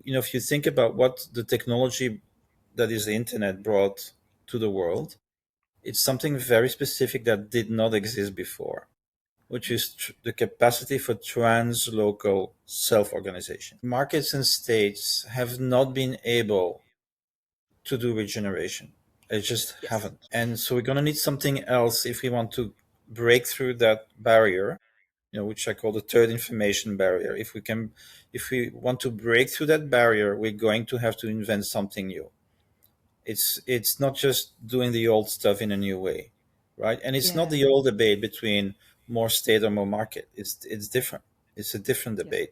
If you think about what the technology that is the internet brought to the world, it's something very specific that did not exist before, which is the capacity for translocal self-organization. Markets and states have not been able to do regeneration. They just Yes. haven't. And so we're going to need something else if we want to break through that barrier, which I call the third information barrier. If we want to break through that barrier, we're going to have to invent something new. It's not just doing the old stuff in a new way, right? And it's not Yeah. the old debate between more state or more market. It's different. It's a different Yes. debate.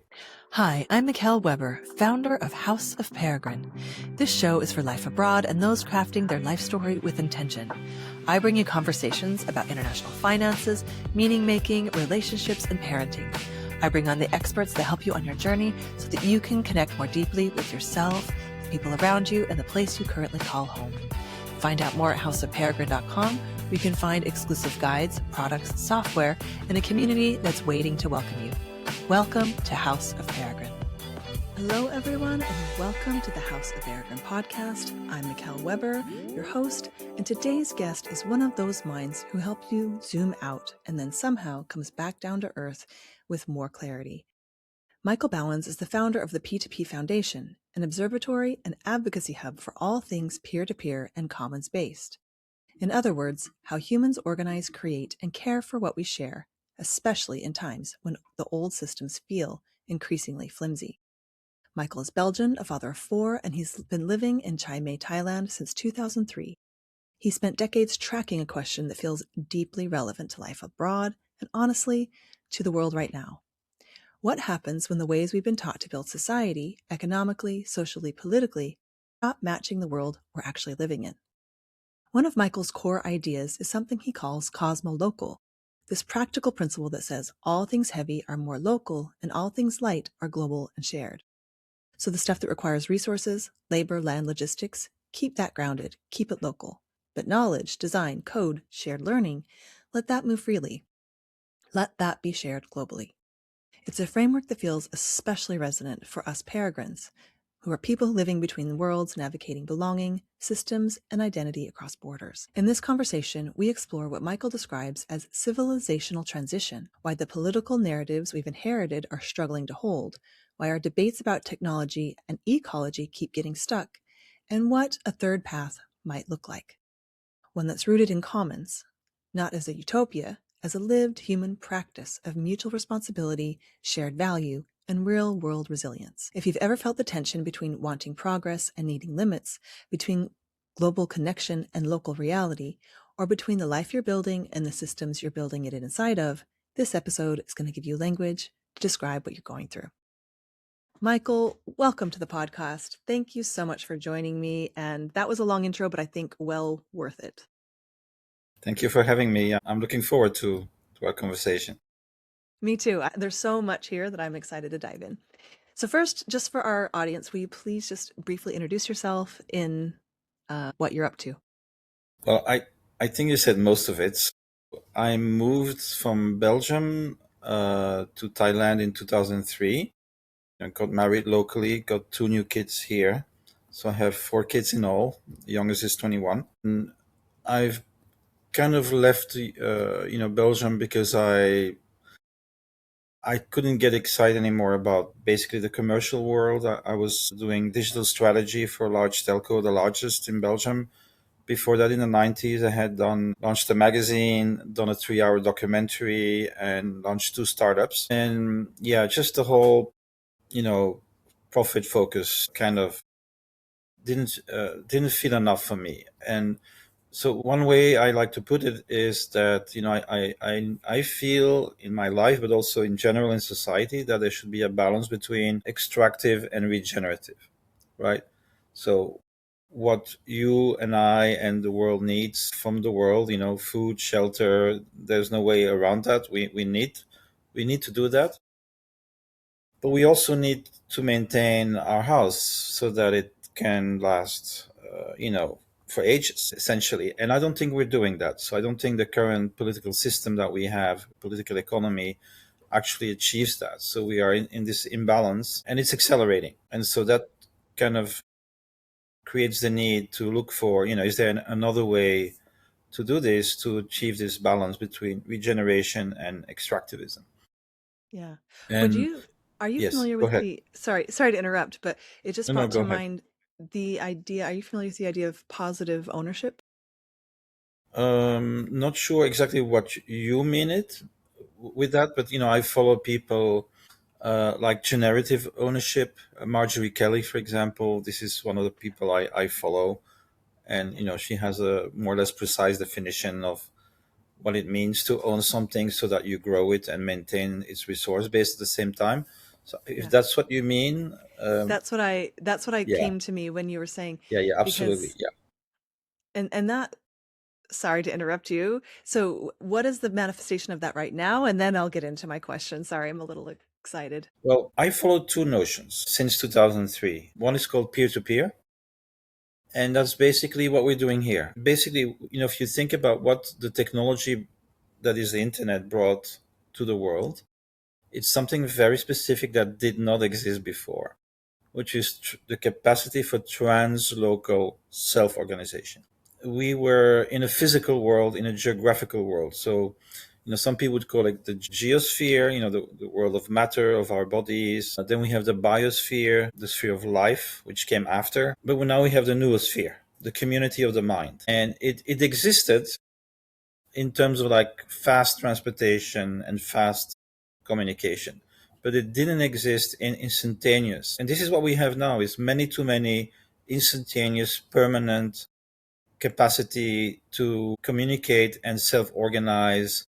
Hi, I'm Michelle Weber, founder of House of Peregrine. This show is for life abroad and those crafting their life story with intention. I bring you conversations about international finances, meaning making, relationships, and parenting. I bring on the experts that help you on your journey so that you can connect more deeply with yourself, the people around you, and the place you currently call home. Find out more at houseofperegrine.com, where you can find exclusive guides, products, software, and a community that's waiting to welcome you. Welcome to House of Peregrine. Hello, everyone, and welcome to the House of Peregrine podcast. I'm Mickelle Weber, your host, and today's guest is one of those minds who help you zoom out and then somehow comes back down to earth with more clarity. Michel Bauwens is the founder of the P2P Foundation, an observatory and advocacy hub for all things peer-to-peer and commons-based. In other words, how humans organize, create, and care for what we share, especially in times when the old systems feel increasingly flimsy. Michel is Belgian, a father of 4, and he's been living in Chiang Mai, Thailand since 2003. He spent decades tracking a question that feels deeply relevant to life abroad and, honestly, to the world right now. What happens when the ways we've been taught to build society, economically, socially, politically, stop matching the world we're actually living in? One of Michel's core ideas is something he calls Cosmo-local, this practical principle that says all things heavy are more local and all things light are global and shared. So the stuff that requires resources, labor, land, logistics, keep that grounded, keep it local. But knowledge, design, code, shared learning, let that move freely. Let that be shared globally. It's a framework that feels especially resonant for us peregrines, who are people living between worlds, navigating belonging, systems, and identity across borders. In this conversation, we explore what Michel describes as civilizational transition, why the political narratives we've inherited are struggling to hold, why our debates about technology and ecology keep getting stuck, and what a third path might look like. One that's rooted in commons, not as a utopia, as a lived human practice of mutual responsibility, shared value, and real-world resilience. If you've ever felt the tension between wanting progress and needing limits, between global connection and local reality, or between the life you're building and the systems you're building it inside of, this episode is going to give you language to describe what you're going through. Michel, welcome to the podcast. Thank you so much for joining me. And that was a long intro, but I think well worth it. Thank you for having me. I'm looking forward to our conversation. Me too. There's so much here that I'm excited to dive in. So first, just for our audience, will you please just briefly introduce yourself in what you're up to? Well, I think you said most of it. I moved from Belgium to Thailand in 2003. I got married locally, got 2 new kids here. So I have 4 kids in all. The youngest is 21. And I've kind of left, Belgium because I couldn't get excited anymore about basically the commercial world. I was doing digital strategy for a large telco, the largest in Belgium. Before that, in the 90s, I had launched a magazine, done a 3-hour documentary, and launched 2 startups. And yeah, just the whole, profit focus kind of didn't feel enough for me. And so one way I like to put it is that I feel in my life, but also in general in society, that there should be a balance between extractive and regenerative, right? So what you and I and the world needs from the world, food, shelter, there's no way around that. We need to do that, but we also need to maintain our house so that it can last, for ages, essentially. And I don't think we're doing that. So I don't think the current political system that we have, political economy, actually achieves that. So we are in this imbalance and it's accelerating. And so that kind of creates the need to look for, is there another way to do this to achieve this balance between regeneration and extractivism? Yeah. Would And you are you yes, familiar go with ahead. sorry to interrupt, but it just No, no, brought go to ahead. mind the idea. Are you familiar with the idea of positive ownership? Not sure exactly what you mean it with that, but I follow people like generative ownership. Marjorie Kelly, for example, this is one of the people I follow, and Yeah. she has a more or less precise definition of what it means to own something so that you grow it and maintain its resource base at the same time. So if Yeah. that's what you mean, That's what I yeah, came to me when you were saying, yeah, yeah, absolutely, because yeah. and that, sorry to interrupt you. So what is the manifestation of that right now? And then I'll get into my question. Sorry, I'm a little excited. Well, I follow two notions since 2003. One is called peer to peer, and that's basically what we're doing here. Basically, if you think about what the technology that is the internet brought to the world, it's something very specific that did not exist before, which is the capacity for translocal self organization. We were in a physical world, in a geographical world. So, some people would call it the geosphere, the world of matter, of our bodies. Then we have the biosphere, the sphere of life, which came after. But now we have the noosphere, the community of the mind. And it existed in terms of like fast transportation and fast communication, but it didn't exist in instantaneous. And this is what we have now: is many too many instantaneous, permanent capacity to communicate and self-organize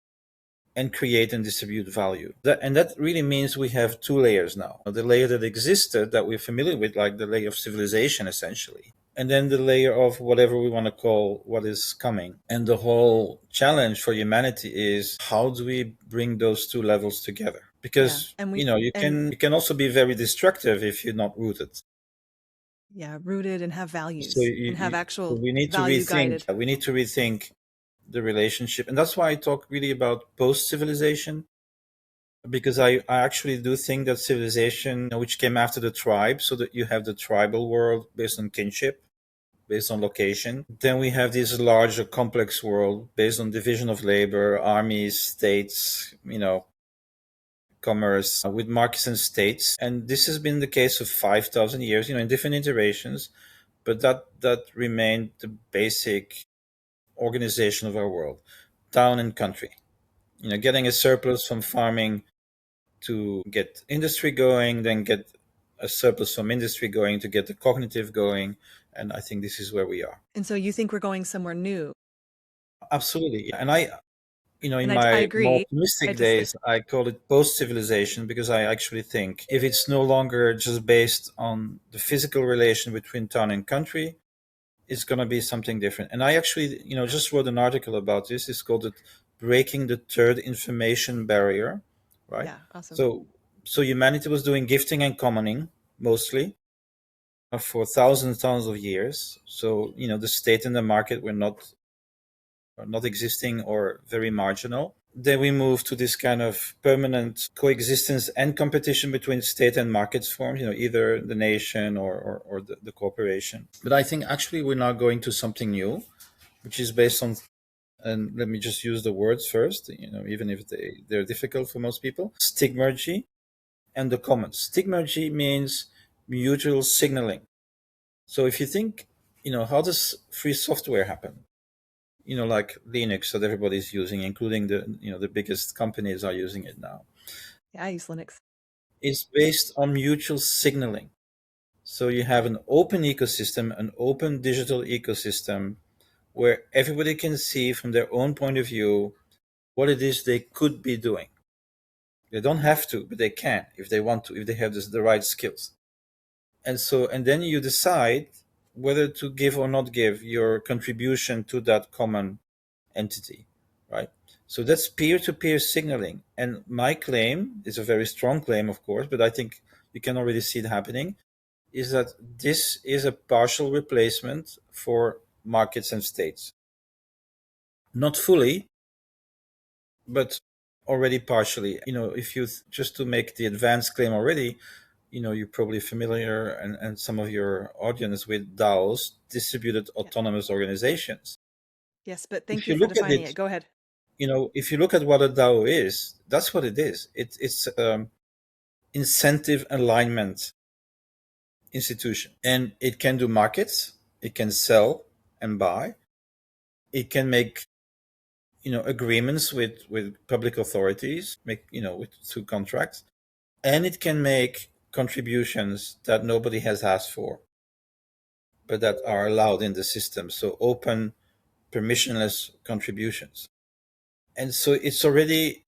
and create and distribute value. And that really means we have two layers now: the layer that existed, that we're familiar with, like the layer of civilization, essentially, and then the layer of whatever we want to call what is coming. And the whole challenge for humanity is, how do we bring those two levels together? Yeah. Because And we and you can also be very destructive if you're not rooted. yeah, rooted and have So, values and have so actual we need to value rethink. guided. We need to rethink the relationship, and that's why I talk really about post-civilization, because I actually do think that civilization, which came after the tribe, so that you have the tribal world based on kinship, based on location. Then we have this larger complex world based on division of labor, armies, states, commerce, with markets and states. And this has been the case for 5,000 years, in different iterations, but that remained the basic organization of our world. Town and country, getting a surplus from farming to get industry going, then get a surplus from industry going to get the cognitive going. And I think this is where we are. And so you think we're going somewhere new. Absolutely. And in And I my more agree. I optimistic just think, days, I call it post civilization, because I actually think if it's no longer just based on the physical relation between town and country, it's going to be something different. And I actually, just wrote an article about this. It's called it Breaking the Third Information Barrier, right? yeah, awesome. So humanity was doing gifting and commoning mostly, for thousands and thousands of years. So, the state and the market were not existing or very marginal. Then we move to this kind of permanent coexistence and competition between state and markets forms, either the nation or the corporation. But I think actually we're now going to something new, which is based on, and let me just use the words first, even if they're difficult for most people: stigmergy and the commons. Stigmergy means mutual signaling. So if you think, how does free software happen? Like Linux that everybody's using, including the biggest companies are using it now. Yeah, I use Linux. It's based on mutual signaling. So you have an open ecosystem, an open digital ecosystem, where everybody can see from their own point of view what it is they could be doing. They don't have to, but they can if they want to, if they have the right skills. And then you decide whether to give or not give your contribution to that common entity, right? So that's peer-to-peer signaling. And my claim is a very strong claim, of course, but I think you can already see it happening, is that this is a partial replacement for markets and states. Not fully, but already partially. If you just to make the advanced claim already, You're probably familiar, and some of your audience, with DAOs, distributed Yeah. autonomous organizations. Yes, but thank If you you for look at defining it, it. Go ahead. if you look at what a DAO is, that's what it is. It's incentive alignment institution, and it can do markets, it can sell and buy, it can make agreements with public authorities, make through contracts, and it can make contributions that nobody has asked for but that are allowed in the system. So open, permissionless contributions. And so it's already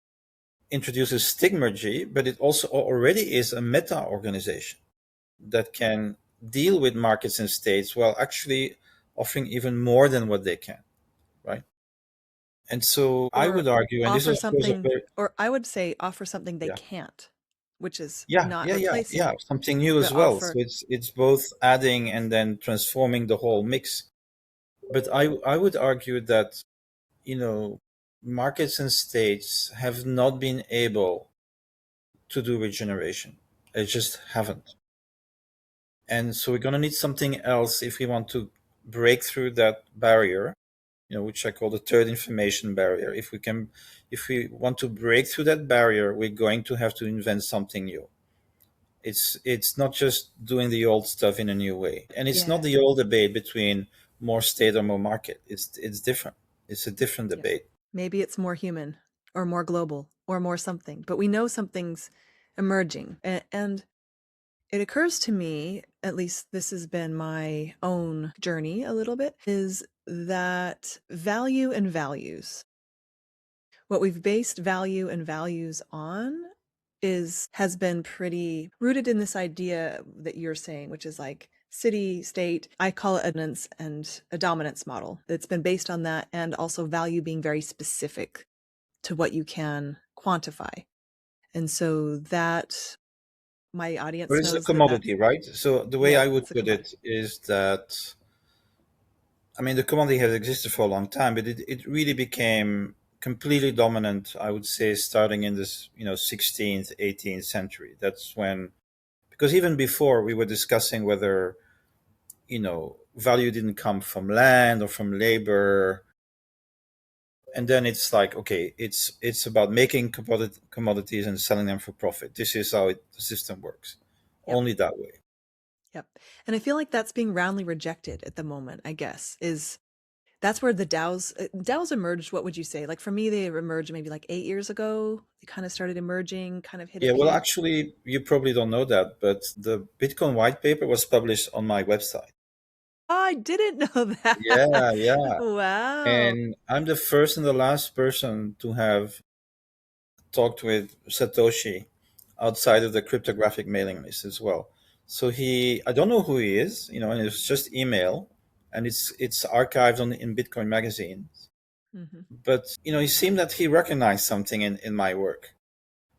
introduces stigmergy, but it also already is a meta organization that can deal with markets and states while actually offering even more than what they can, right? And so I Or would argue, and this offer is of course a something, very, or I would say offer something they yeah, can't, which is yeah, not yeah, yeah, yeah, replacing, something new but as well. So offer. it's both adding and then transforming the whole mix. But I would argue that you know markets and states have not been able to do regeneration. They just haven't. And so we're going to need something else if we want to break through that barrier, which I call the third information barrier. If we want to break through that barrier, we're going to have to invent something new. It's not just doing the old stuff in a new way, and it's not Yeah. the old debate between more state or more market. It's different. It's a different Yeah. debate. Maybe it's more human or more global or more something, but we know something's emerging. And it occurs to me, at least this has been my own journey a little bit, is that value and values, what we've based value and values on has been pretty rooted in this idea that you're saying, which is like city state. I call it a dominance and a dominance model. It's been based on that, and also value being very specific to what you can quantify. And so that my But audience it's a knows that that's, commodity, right? So the way yeah, I would it's a put commodity. it is that, I mean, the commodity has existed for a long time, but it really became completely dominant, I would say, starting in this, 16th, 18th century. That's when, because even before we were discussing whether, value didn't come from land or from labor. And then it's like, okay, it's about making commodities and selling them for profit. This is how the system works. Yep. Only that way. Yep. And I feel like that's being roundly rejected at the moment, I guess, is that's where the DAOs emerged. What would you say? Like for me, they emerged maybe like 8 years ago. They kind of started emerging, kind of hit a Yeah, well, peak. actually, you probably don't know that, but the Bitcoin white paper was published on my website. Oh, I didn't know that. Yeah, yeah. Wow. And I'm the first and the last person to have talked with Satoshi outside of the cryptographic mailing list as well. So I don't know who he is, and it's just email, and it's archived in Bitcoin magazine. Hmm. But it seemed that he recognized something in my work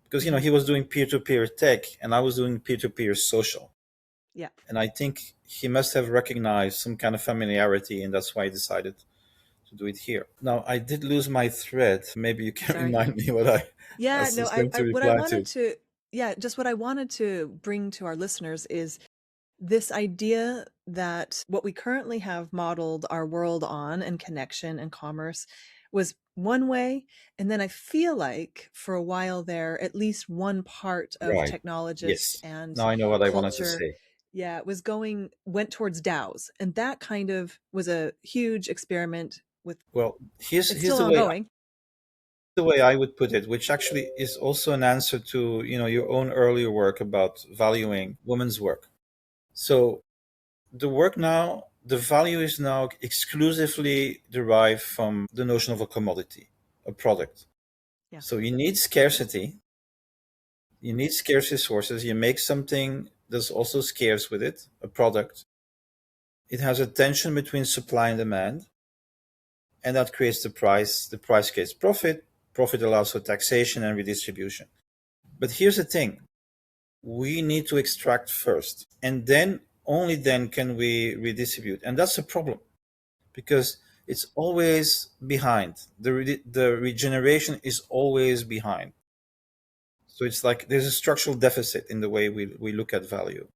because Hmm. he was doing peer-to-peer tech and I was doing peer-to-peer social. Yeah. And I think he must have recognized some kind of familiarity, and that's why he decided to do it here. Now, I did lose my thread. Maybe you can Sorry. remind me what I Yeah. No. was going to What I reply wanted to. to. Yeah. Just what I wanted to bring to our listeners is this idea that what we currently have modeled our world on and connection and commerce was one way. And then I feel like for a while there, at least one part of Right. technologists Yes. and Now I know what I wanted to culture, say. yeah, went towards DAOs. And that kind of was a huge experiment with, Well, here's it's here's still ongoing. the way I would put it, which actually is also an answer to your own earlier work about valuing women's work. So the value is now exclusively derived from the notion of a commodity, a product. Yeah. So you need scarce resources, you make something that's also scarce with it, a product. It has a tension between supply and demand, and that creates the price. The price creates profit. Profit allows for taxation and redistribution. But here's the thing: we need to extract first, and then only then can we redistribute, and that's a problem because it's always behind. The regeneration is always behind. So it's like there's a structural deficit in the way we look at value.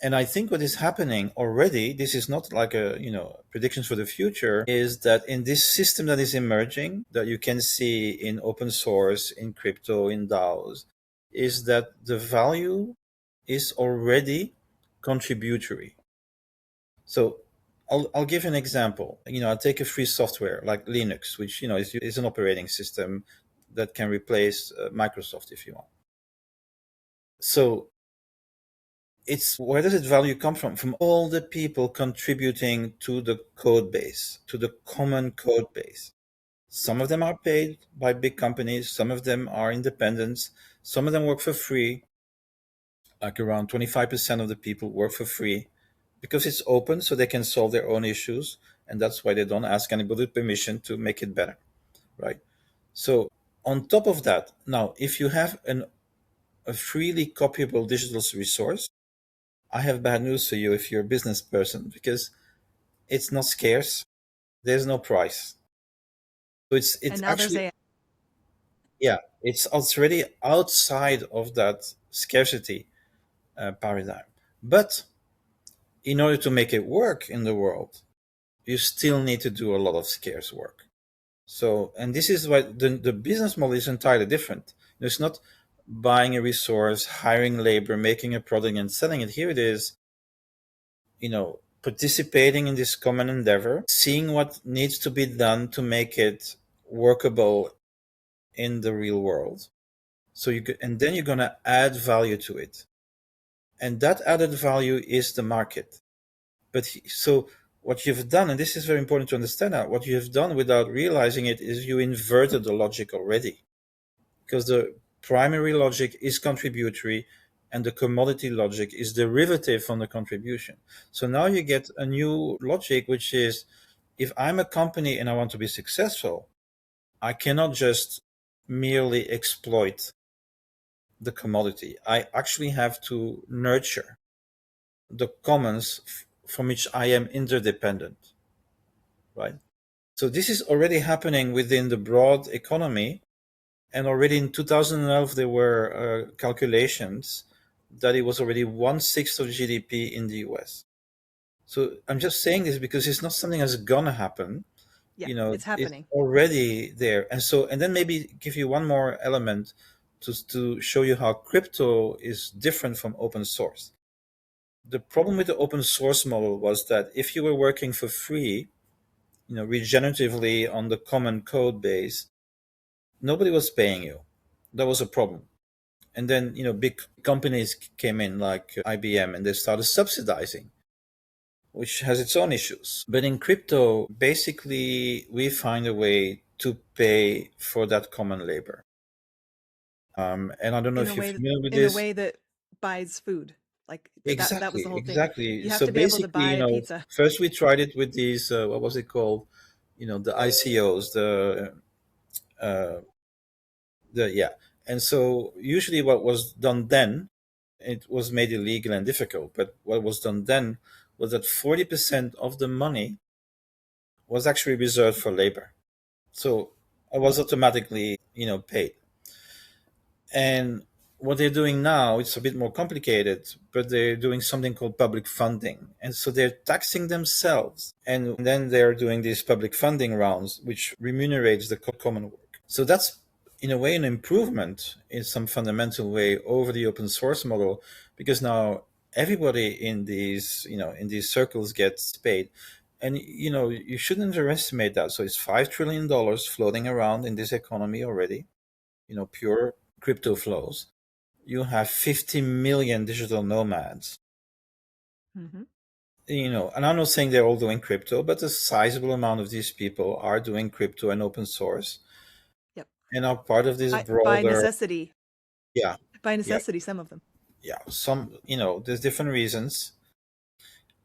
And I think what is happening already, this is not like a, predictions for the future, is that in this system that is emerging, that you can see in open source, in crypto, in DAOs, is that the value is already contributory. So I'll give you an example. I'll take a free software like Linux, which, is an operating system that can replace Microsoft if you want. So it's where does it value come from? From all the people contributing to the code base, to the common code base. Some of them are paid by big companies, some of them are independents, some of them work for free. Like around 25% of the people work for free because it's open so they can solve their own issues. And that's why they don't ask anybody permission to make it better, right? So on top of that, now, if you have a freely copyable digital resource, I have bad news for you if you're a business person, because it's not scarce. There's no price. So it's And now there's actually, AI. yeah, it's already outside of that scarcity paradigm. But in order to make it work in the world, you still need to do a lot of scarce work. So, and this is why the business model is entirely different. It's not buying a resource, hiring labor, making a product and selling it. Here it is, participating in this common endeavor, seeing what needs to be done to make it workable in the real world. So and then you're going to add value to it. And that added value is the market. But so what you've done, and this is very important to understand now, what you have done without realizing it is you inverted the logic already. Because the primary logic is contributory and the commodity logic is derivative from the contribution. So now you get a new logic, which is if I'm a company and I want to be successful, I cannot just merely exploit the commodity. I actually have to nurture the commons from which I am interdependent, right? So this is already happening within the broad economy. And already in 2012, there were calculations that it was already 1/6 of GDP in the US. So I'm just saying this because it's not something that's gonna happen. Yeah, it's It's happening. already there. And then maybe give you one more element to show you how crypto is different from open source. The problem with the open source model was that if you were working for free, regeneratively on the common code base, nobody was paying you. That was a problem. And then, big companies came in like IBM and they started subsidizing, which has its own issues. But in crypto, basically, we find a way to pay for that common labor. And I don't know In a if you're way that, familiar with in a this. way that buys food. Like that was Exactly, the whole thing. exactly. You have So to be able to basically, buy a pizza. first we tried it with these, what was it called? The ICOs, uh, yeah. And so usually what was done then, it was made illegal and difficult. But what was done then was that 40% of the money was actually reserved for labor. So I was automatically, paid. And what they're doing now, it's a bit more complicated, but they're doing something called public funding. And so they're taxing themselves. And then they're doing these public funding rounds, which remunerates the common work. So that's, in a way, an improvement in some fundamental way over the open source model, because now everybody in these circles gets paid. And, you shouldn't underestimate that. So it's $5 trillion floating around in this economy already, pure crypto flows. You have 50 million digital nomads. Hmm. And I'm not saying they're all doing crypto, but a sizable amount of these people are doing crypto and open source Yep. and are part of this By broader, necessity. yeah, By yeah, necessity, some of them. yeah. There's different reasons.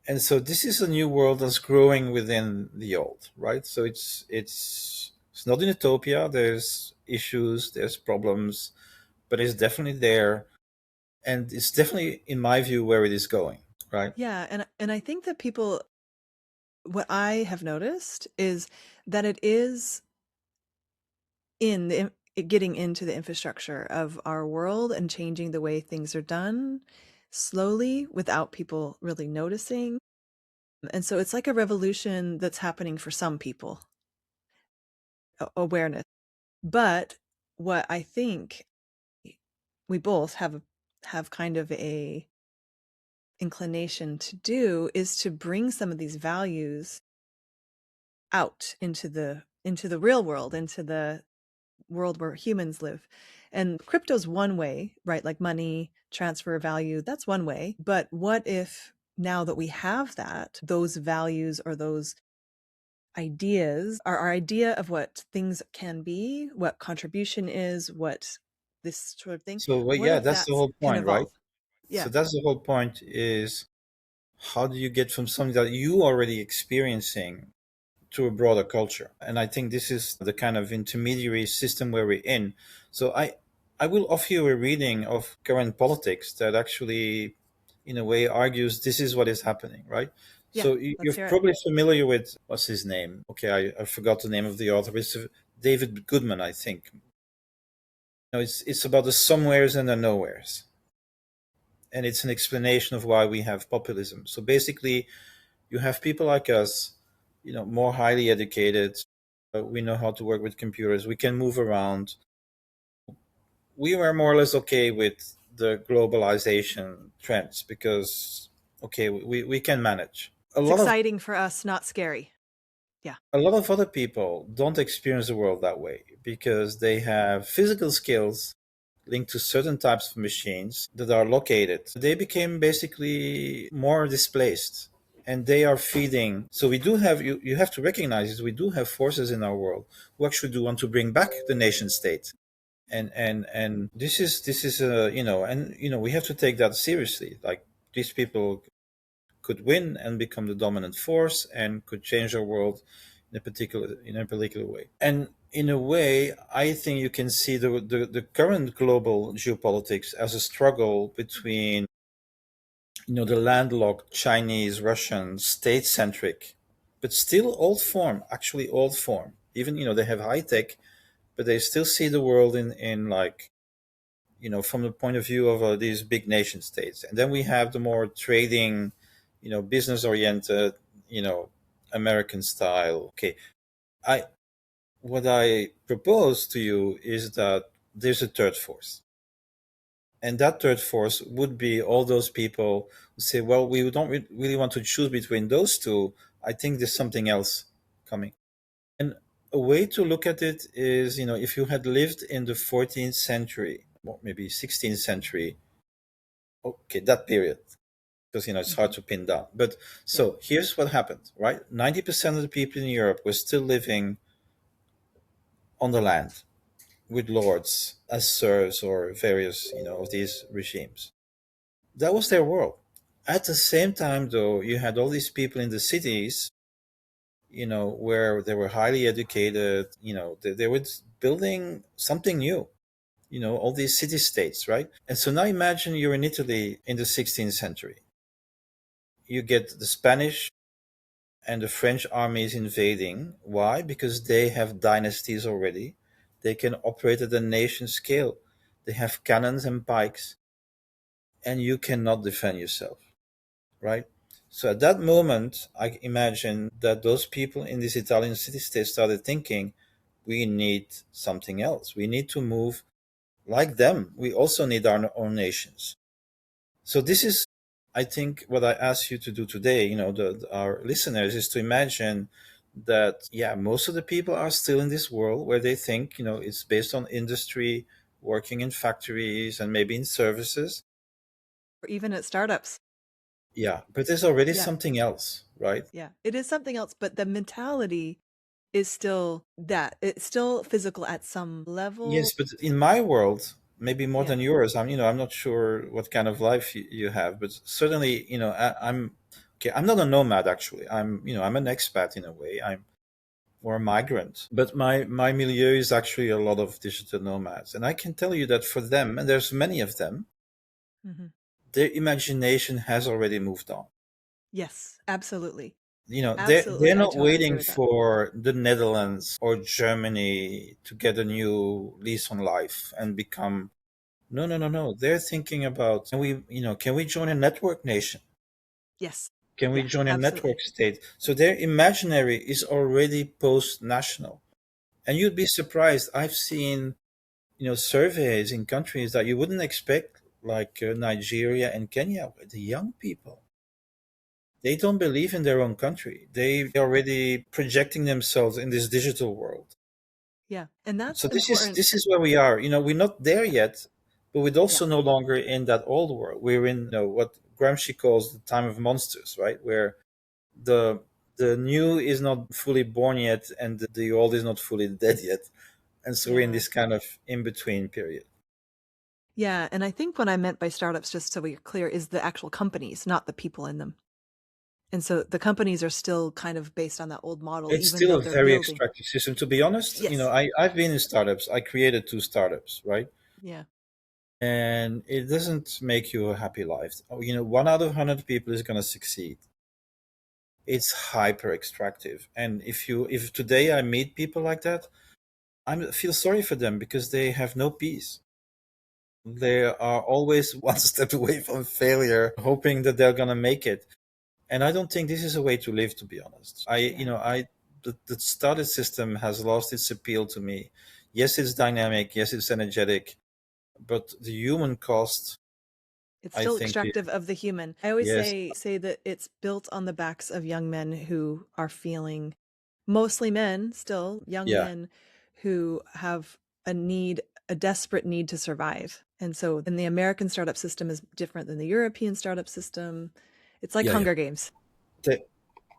And so this is a new world that's growing within the old, right? So it's not an utopia. There's issues, there's problems, but it's definitely there. And it's definitely, in my view, where it is going, right? Yeah, and I think that people, what I have noticed is that it is in the getting into the infrastructure of our world and changing the way things are done slowly without people really noticing. And so it's like a revolution that's happening for some people, awareness. But what I think we both have kind of a inclination to do is to bring some of these values out into the real world, into the world where humans live. And crypto's one way, right? Like money, transfer of value, that's one way. But what if now that we have that, those values or those ideas, our idea of what things can be, what contribution is, what this sort of thing, So, well, what yeah, if that's the that whole can point, right? evolve? So Yeah. that's the whole point is how do you get from something that you already experiencing to a broader culture? And I think this is the kind of intermediary system where we're in. So I will offer you a reading of current politics that actually, in a way, argues this is what is happening, right? Yeah. So Let's you're hear it. probably familiar with what's his name? Okay, I forgot the name of the author. It's David Goodman, I think. No, it's about the somewheres and the nowheres, and it's an explanation of why we have populism. So basically, you have people like us, more highly educated. We know how to work with computers. We can move around. We were more or less okay with the globalization trends because, okay, we can manage. It's exciting for us, not scary. Yeah. A lot of other people don't experience the world that way because they have physical skills linked to certain types of machines that are located. They became basically more displaced and they are feeding. So we do have, you have to recognize is we do have forces in our world who actually do want to bring back the nation state. And this is and we have to take that seriously. Like these people could win and become the dominant force and could change our world in a particular way. And in a way, I think you can see the current global geopolitics as a struggle between the landlocked Chinese, Russian, state-centric, but still old form, actually old form. Even they have high tech, but they still see the world in like from the point of view of these big nation states. And then we have the more trading, business oriented, you know, American style. Okay, I what I propose to you is that there's a third force. And that third force would be all those people who say, well, we don't really want to choose between those two. I think there's something else coming. And a way to look at it is, if you had lived in the 14th century, or maybe 16th century, okay, that period, because it's hard Hmm. to pin down. But Yeah. so here's what happened, right? 90% of the people in Europe were still living on the land with lords as serfs or various, of these regimes. That was their world. At the same time, though, you had all these people in the cities, where they were highly educated, they were building something new, all these city states, right? And so now imagine you're in Italy in the 16th century. You get the Spanish and the French armies invading. Why? Because they have dynasties already. They can operate at a nation scale. They have cannons and pikes, and you cannot defend yourself, right? So at that moment, I imagine that those people in this Italian city state started thinking, we need something else. We need to move like them. We also need our own nations. So this is, I think, what I ask you to do today. Our listeners is to imagine that, yeah, most of the people are still in this world where they think, it's based on industry, working in factories and maybe in services. Or even at startups. Yeah, but there's already Yeah. something else, right? Yeah. It is something else, but the mentality is still that. It's still physical at some level. Yes, but in my world, maybe more Yeah. than yours, I'm not sure what kind of life you have, but certainly, I'm okay. I'm not a nomad actually. I'm an expat in a way. I'm or a migrant. But my milieu is actually a lot of digital nomads. And I can tell you that for them, and there's many of them, Hmm. their imagination has already moved on. Yes, absolutely. They're Absolutely. I not totally agree waiting with that. for the Netherlands or Germany to get a new lease on life and become. No, no, no, no. They're thinking about, can we join a network nation? Yes. Can we Yeah, join a absolutely. network state? So their imaginary is already post-national. And you'd be surprised. I've seen, surveys in countries that you wouldn't expect, like Nigeria and Kenya, where the young people, they don't believe in their own country. They already projecting themselves in this digital world. Yeah. And that's So this is important. this is where we are. We're not there yet, but we're Yeah. also no longer in that old world. We're in, what Gramsci calls the time of monsters, right? Where the the new is not fully born yet, and the old is not fully dead yet, and so we're in Yeah. this kind of in between period. Yeah. And I think what I meant by startups, just so we're clear, is the actual companies, not the people in them. And so the companies are still kind of based on that old model, It's even still though a they're very building. extractive system. To be honest, Yes. I've been in startups. I created two startups, right? Yeah. And it doesn't make you a happy life. 1 out of 100 people is going to succeed. It's hyper extractive, and if today I meet people like that, I feel sorry for them because they have no peace. They are always one step away from failure, hoping that they're going to make it. And I don't think this is a way to live, to be honest. Yeah. The started system has lost its appeal to me. Yes, it's dynamic. Yes, it's energetic, but the human cost, It's I still think, extractive of the human. I always yes, say that it's built on the backs of young men who are feeling, mostly men, still young yeah, men who have a desperate need to survive. And so, and the American startup system is different than the European startup system. It's like yeah, yeah. Hunger Games, They,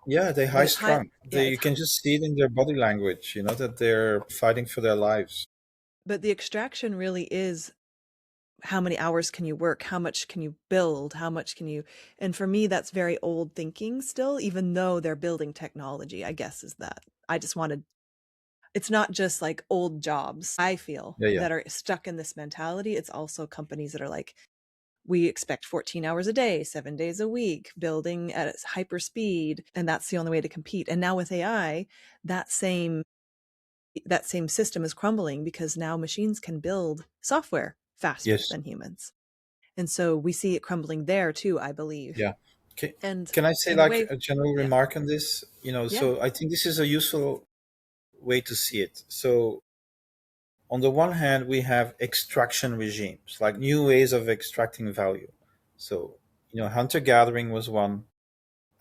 yeah, they but high it's high. strung. Yeah, You can just see it in their body language. That they're fighting for their lives. but the extraction really is how many hours can you work? How much can you build? How much can you? And for me, that's very old thinking still, even though they're building technology, I guess, is that I just wanted, it's not just like old jobs, I feel, Yeah, yeah, that are stuck in this mentality. It's also companies that are like, we expect 14 hours a day, 7 days a week, building at hyper speed. And that's the only way to compete. And now with AI, that same that same system is crumbling because now machines can build software faster yes, than humans. And so we see it crumbling there too, I believe. yeah. Can, And can I say in a like way, a general yeah, remark on this? yeah. So I think this is a useful way to see it. So on the one hand, we have extraction regimes, like new ways of extracting value. So, hunter gathering was one,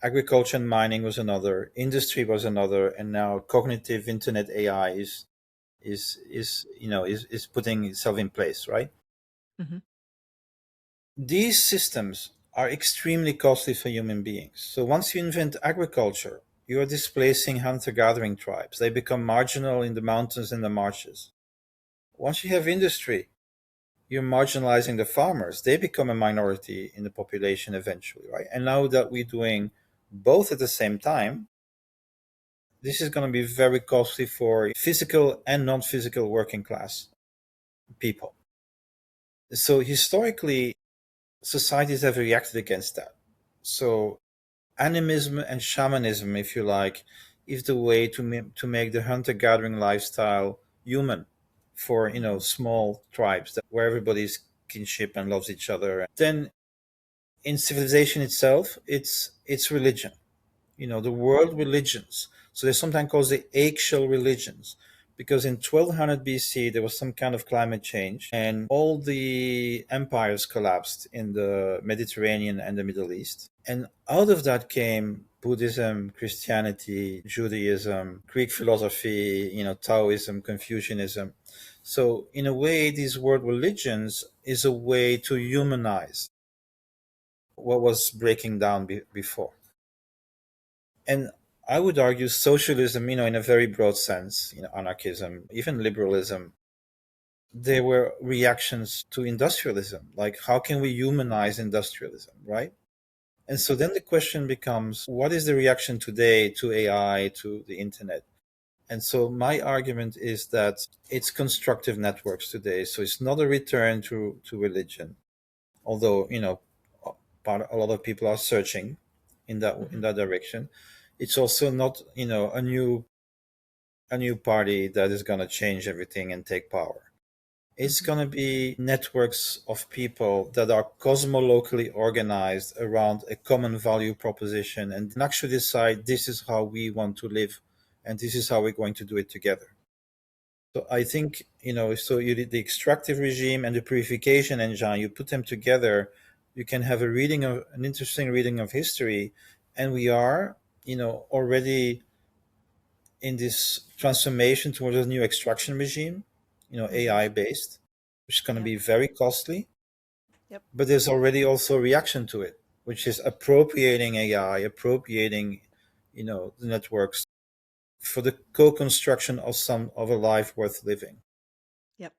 agriculture and mining was another, industry was another, and now cognitive internet AI is putting itself in place, right? Hmm. These systems are extremely costly for human beings. So once you invent agriculture, you are displacing hunter gathering tribes. They become marginal in the mountains and the marshes. Once you have industry, you're marginalizing the farmers. They become a minority in the population eventually, right? And now that we're doing both at the same time, this is going to be very costly for physical and non physical working class people. So historically, societies have reacted against that. So animism and shamanism, if you like, is the way to make the hunter gathering lifestyle human for Hmm. small tribes where everybody's kinship and loves each other. Then in civilization itself, it's religion. The world religions. So they're sometimes called the axial religions, because in 1200 BC there was some kind of climate change, and all the empires collapsed in the Mediterranean and the Middle East. And out of that came Buddhism, Christianity, Judaism, Greek philosophy, Taoism, Confucianism. So in a way, these world religions is a way to humanize what was breaking down before. And I would argue socialism, in a very broad sense, anarchism, even liberalism, they were reactions to industrialism. Like, how can we humanize industrialism, right? And so then the question becomes, what is the reaction today to AI, to the internet? And so my argument is that it's constructive networks today. So it's not a return to religion, although, a lot of people are searching in that Hmm. direction. it's also not, a new party that is going to change everything and take power. It's Hmm. going to be networks of people that are cosmo-locally organized around a common value proposition and actually decide this is how we want to live and this is how we're going to do it together. So I think, so you did the extractive regime and the purification engine, you put them together, you can have an interesting reading of history. And we are, already in this transformation towards a new extraction regime, Hmm. AI based, which is going to Yep. be very costly. Yep. But there's already also reaction to it, which is appropriating AI, appropriating, the networks for the co-construction of a life worth living. Yep.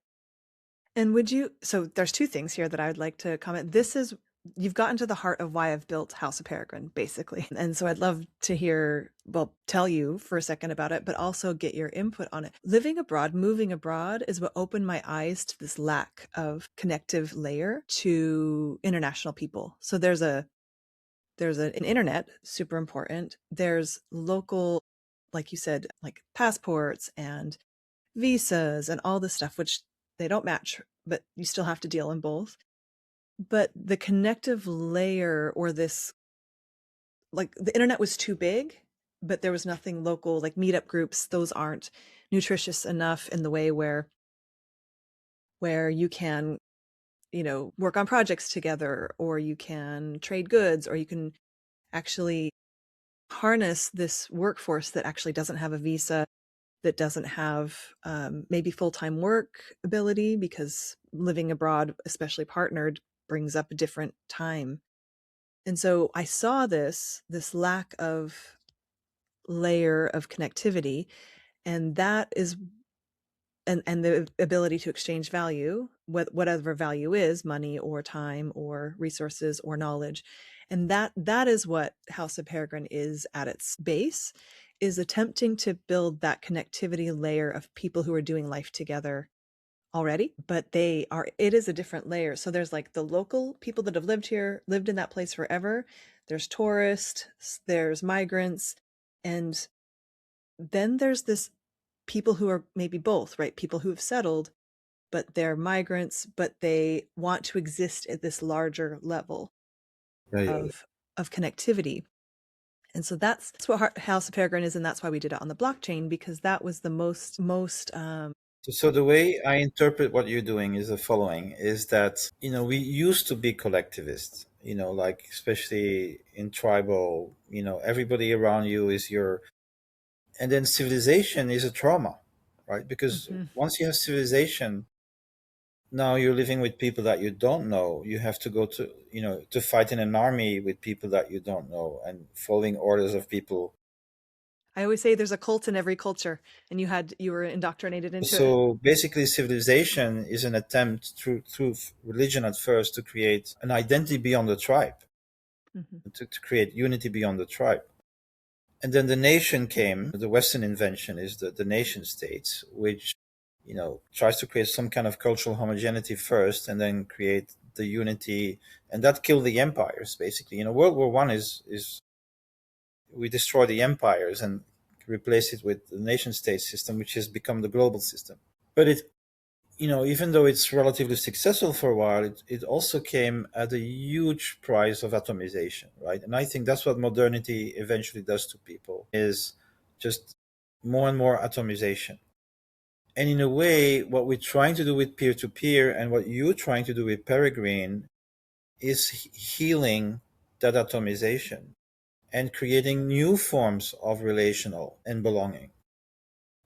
And would you, so there's two things here that I would like to comment. This is, you've gotten to the heart of why I've built House of Peregrine, basically. And so I'd love to hear, well, tell you for a second about it, but also get your input on it. Living abroad, moving abroad is what opened my eyes to this lack of connective layer to international people. So an internet, super important. There's local, like you said, like passports and visas and all this stuff, which they don't match, but you still have to deal in both. But the connective layer, or this, like the internet was too big, but there was nothing local, like meetup groups, those aren't nutritious enough in the way where you can, work on projects together, or you can trade goods, or you can actually harness this workforce that actually doesn't have a visa, that doesn't have maybe full-time work ability, because living abroad, especially partnered, brings up a different time. And so I saw this lack of layer of connectivity, and that is, and the ability to exchange value, whatever value is, money or time or resources or knowledge. And that is what House of Peregrine is at its base, is attempting to build that connectivity layer of people who are doing life together already, but it is a different layer. So there's like the local people that have lived in that place forever. There's tourists, there's migrants, and then there's this people who are maybe both, right? People who have settled, but they're migrants, but they want to exist at this larger level Yeah, yeah, yeah. of connectivity. And so that's what House of Peregrine is, and that's why we did it on the blockchain, because that was the most So the way I interpret what you're doing is the following: is that we used to be collectivists. Like especially in tribal, everybody around you is your, and then civilization is a trauma, right? Because mhm. once you have civilization, now you're living with people that you don't know. You have to go to fight in an army with people that you don't know and following orders of people. I always say there's a cult in every culture, and you were indoctrinated into it. So basically, civilization is an attempt through religion at first to create an identity beyond the tribe, Mhm. to create unity beyond the tribe. And then the nation came. The Western invention is the nation states, which tries to create some kind of cultural homogeneity first, and then create the unity, and that killed the empires. Basically, World War I is we destroy the empires and replace it with the nation state system, which has become the global system. But even though it's relatively successful for a while, it also came at a huge price of atomization, right? And I think that's what modernity eventually does to people, is just more and more atomization. And in a way, what we're trying to do with peer-to-peer and what you're trying to do with Peregrine is healing that atomization and creating new forms of relational and belonging.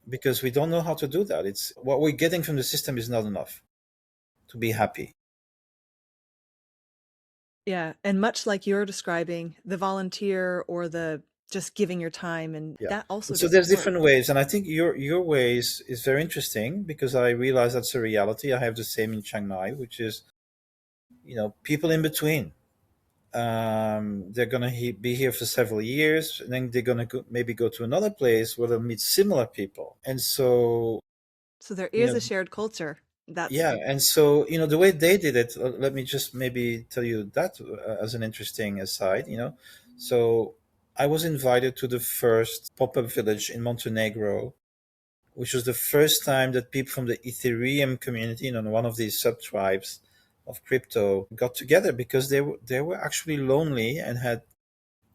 Because we don't know how to do that. It's what we're getting from the system is not enough to be happy. Yeah, and much like you're describing, the volunteer or the just giving your time, and Yeah. that also So doesn't there's work. different ways, and I think your ways is very interesting because I realize that's a reality. I have the same in Chiang Mai, which is people in between. They're gonna be here for several years, and then they're gonna maybe go to another place where they'll meet similar people, and so So there you is know a shared culture. That's yeah, and so the way they did it. Let me just maybe tell you that as an interesting aside. So I was invited to the first pop-up village in Montenegro, which was the first time that people from the Ethereum community, one of these sub-tribes of crypto, got together because they were actually lonely and had,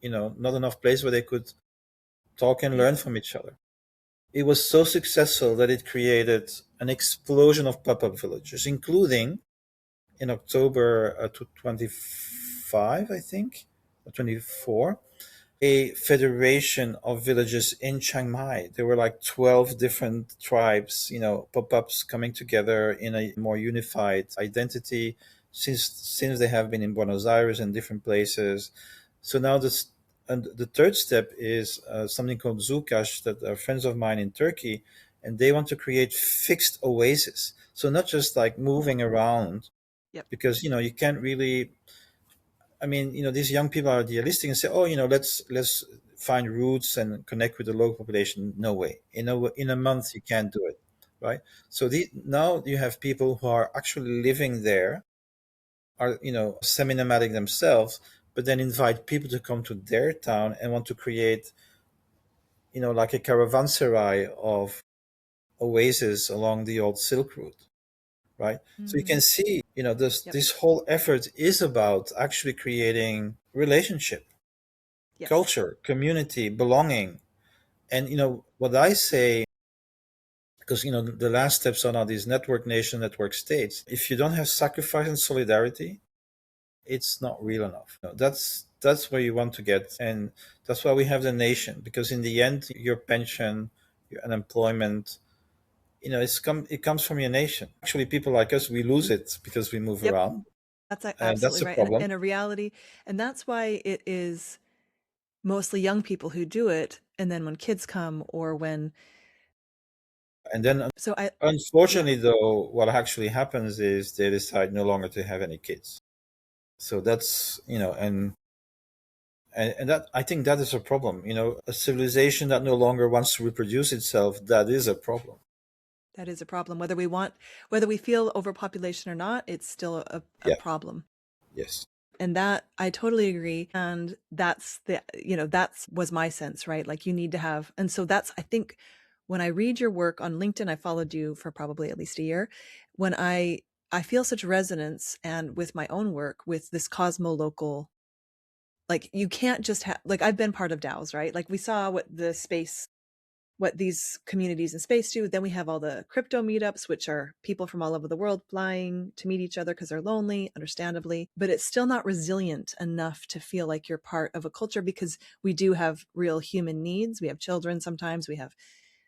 not enough place where they could talk and Yep. learn from each other. It was so successful that it created an explosion of pop-up villages, including in October 25, I think, or 24, a federation of villages in Chiang Mai. There were like 12 different tribes, pop-ups coming together in a more unified identity since they have been in Buenos Aires and different places. So now this, and the third step is something called Zukash that are friends of mine in Turkey, and they want to create fixed oases. So not just like moving around, Yep. because you can't really. I mean, these young people are idealistic and say, "Oh, let's find roots and connect with the local population." No way. In a month, you can't do it, right? So now you have people who are actually living there, are semi-nomadic themselves, but then invite people to come to their town and want to create, like a caravanserai of oases along the old Silk Route, right? So you can see, this Yep. this whole effort is about actually creating relationship, Yes. culture, community, belonging. And what I say, because the last steps are now these network nation, network states. If you don't have sacrifice and solidarity, it's not real enough. That's where you want to get, and that's why we have the nation. Because in the end, your pension, your unemployment, it comes from your nation. Actually, people like us, we lose it because we move Yep. around, That's and that's absolutely a right. problem. And a reality. And that's why it is mostly young people who do it. And then when kids come or when, And then, so yeah, unfortunately, though, what actually happens is they decide no longer to have any kids. So that's, and that, I think that is a problem. A civilization that no longer wants to reproduce itself, that is a problem. that is a problem. Whether we feel overpopulation or not, it's still a Yeah. problem. Yes. And that I totally agree. And that's was my sense, right? Like you need to have, and so that's, I think when I read your work on LinkedIn, I followed you for probably at least a year. When I feel such resonance and with my own work with this Cosmo-local, like you can't just have, like I've been part of DAOs, right? Like we saw what these communities in space do. Then we have all the crypto meetups, which are people from all over the world flying to meet each other because they're lonely, understandably, but it's still not resilient enough to feel like you're part of a culture because we do have real human needs. We have children sometimes, we have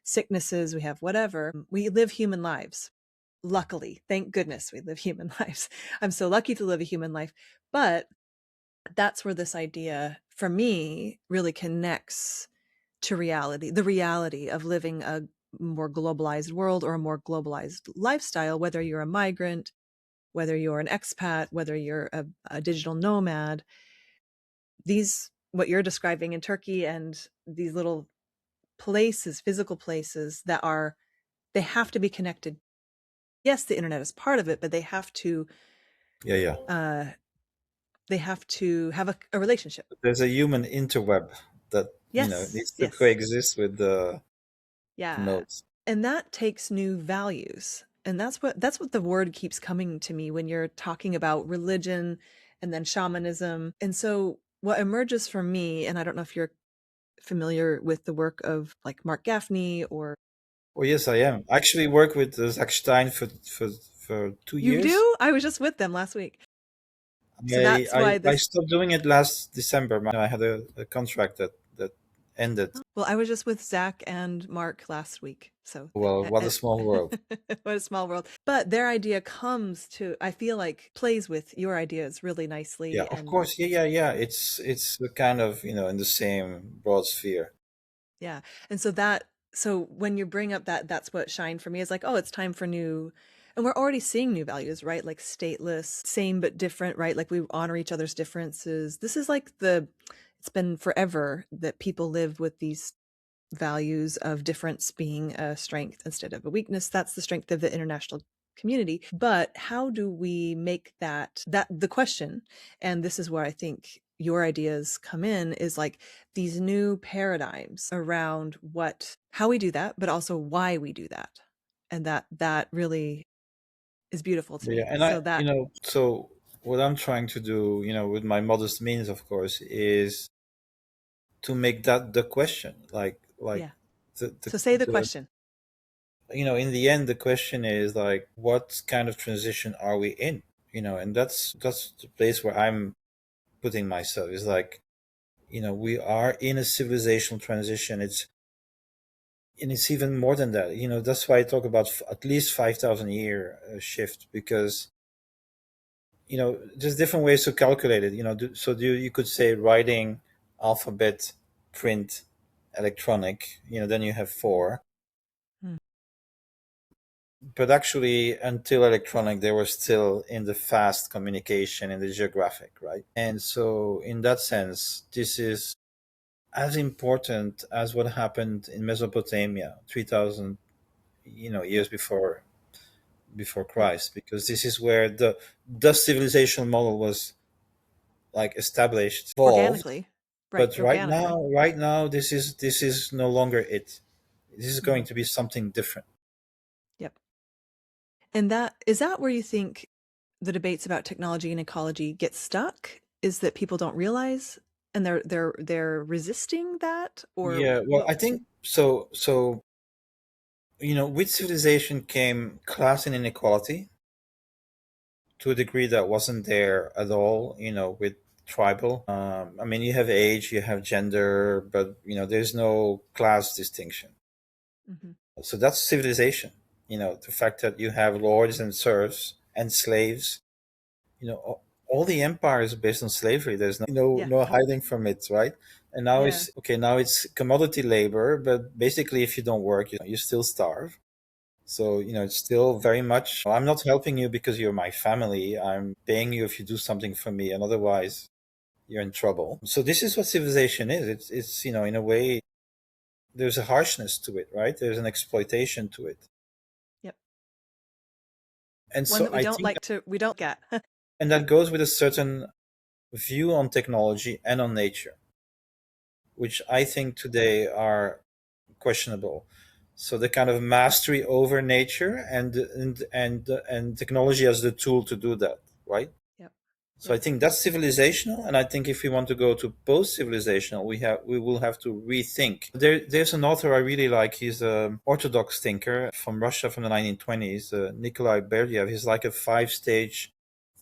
sicknesses, we have whatever. We live human lives. Luckily, thank goodness we live human lives. I'm so lucky to live a human life. But that's where this idea for me really connects to reality, the reality of living a more globalized world or a more globalized lifestyle, whether you're a migrant, whether you're an expat, whether you're a digital nomad. These, what you're describing in Turkey and these little places, physical places that are, they have to be connected. Yes, the internet is part of it, but Yeah, yeah. uh, they have to have a relationship. There's a human interweb that, Yes, needs to yes. coexist with the Yeah. nodes. And that takes new values. And that's what the word keeps coming to me when you're talking about religion and then shamanism. And so what emerges for me, and I don't know if you're familiar with the work of like Mark Gaffney or Oh, yes, I am. I actually work with Zach Stein for two you years. do? I was just with them last week. So I, that's I, why I this, stopped doing it last December. I had a contract that ended. well, I was just with Zach and Mark last week. So Well, what a small world. what a small world. But their idea comes to, I feel like plays with your ideas really Yeah, nicely. of And course. Yeah, yeah, yeah. It's the kind of, in the same broad sphere. yeah. And so when you bring up that's what shined for me is like, oh, it's time for new, and we're already seeing new values, right? Like stateless, same but different, right? Like we honor each other's differences. This is like it's been forever that people live with these values of difference being a strength instead of a weakness. That's the strength of the international community. But how do we make that the question? And this is where I think your ideas come in is like these new paradigms around how we do that, but also why we do that. And that really is beautiful to Yeah, me. and So that, so what I'm trying to do, with my modest means, of course, is to make that the question. Like yeah. the the, So say the the question. in the end, the question is like, what kind of transition are we in? And that's the place where I'm putting myself. Is like, we are in a civilizational transition. It's even more than that. That's why I talk about at least 5,000 year shift, because there's different ways to calculate it. You could say writing, alphabet, print, electronic. Then you have four. Mm. But actually, until electronic, they were still in the fast communication in the geographic, right? And so, in that sense, this is as important as what happened in Mesopotamia 3,000 Yep. years before Yep. Christ, because this is where the civilization model was like established, evolved. Organically. Right. But Organically. right now, this is no longer it. This is going Hmm. to be something different. Yep. And is that where you think the debates about technology and ecology get stuck? Is that people don't realize and they're resisting that, or Yeah, well, what? I think so. With civilization came class and inequality to a degree that wasn't there at all. With tribal. I mean, you have age, you have gender, but there's no class distinction. Hmm. So that's civilization. The fact that you have lords and serfs and slaves. All the empires are based on slavery. There's Yeah. no hiding from it, right? And now Yeah. it's okay. Now it's commodity labor, but basically, if you don't work, you still starve. So it's still very much. I'm not helping you because you're my family. I'm paying you if you do something for me, and otherwise, you're in trouble. So this is what civilization is. It's in a way, there's a harshness to it, right? There's an exploitation to it, Yep. and One so that I think, we don't get. and that goes with a certain view on technology and on nature, which I think today are questionable. So the kind of mastery over nature and technology as the tool to do that, right? Yep. So I Yep. think that's civilizational, and I think if we want to go to post-civilizational, we will have to rethink. There's an author I really like. He's an orthodox thinker from Russia from the 1920s, Nikolai Berdyaev. He's like a five-stage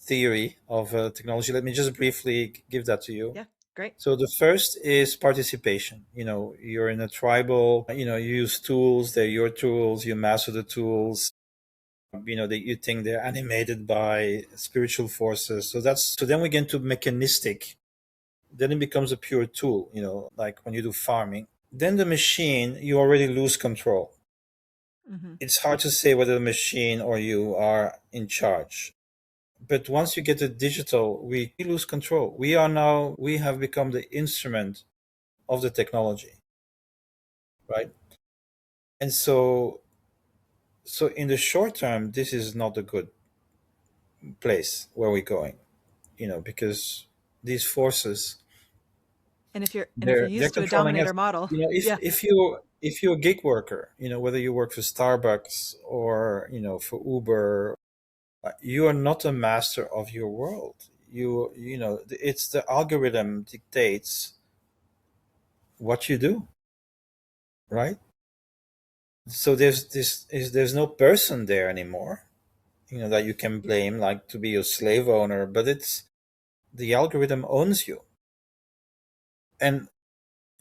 theory of technology. Let me just briefly give that to you. Yeah. Great. So the first is participation. You're in a tribal, you use tools, they're your tools, you master the tools, that you think they're animated by spiritual forces. So then we get into mechanistic. Then it becomes a pure tool, like when you do farming. Then the machine, you already lose control. Hmm. It's hard to say whether the machine or you are in charge. But once you get to digital, we lose control. We have become the instrument of the technology, right? And so in the short term, this is not a good place where we're going, because these forces, And if you're they're used to a controlling us. dominator model, If yeah. you're a gig worker, whether you work for Starbucks or for Uber, you are not a master of your world. It's the algorithm dictates what you do, right? So there's no person there anymore, that you can blame, like to be your slave owner, but it's the algorithm owns you. And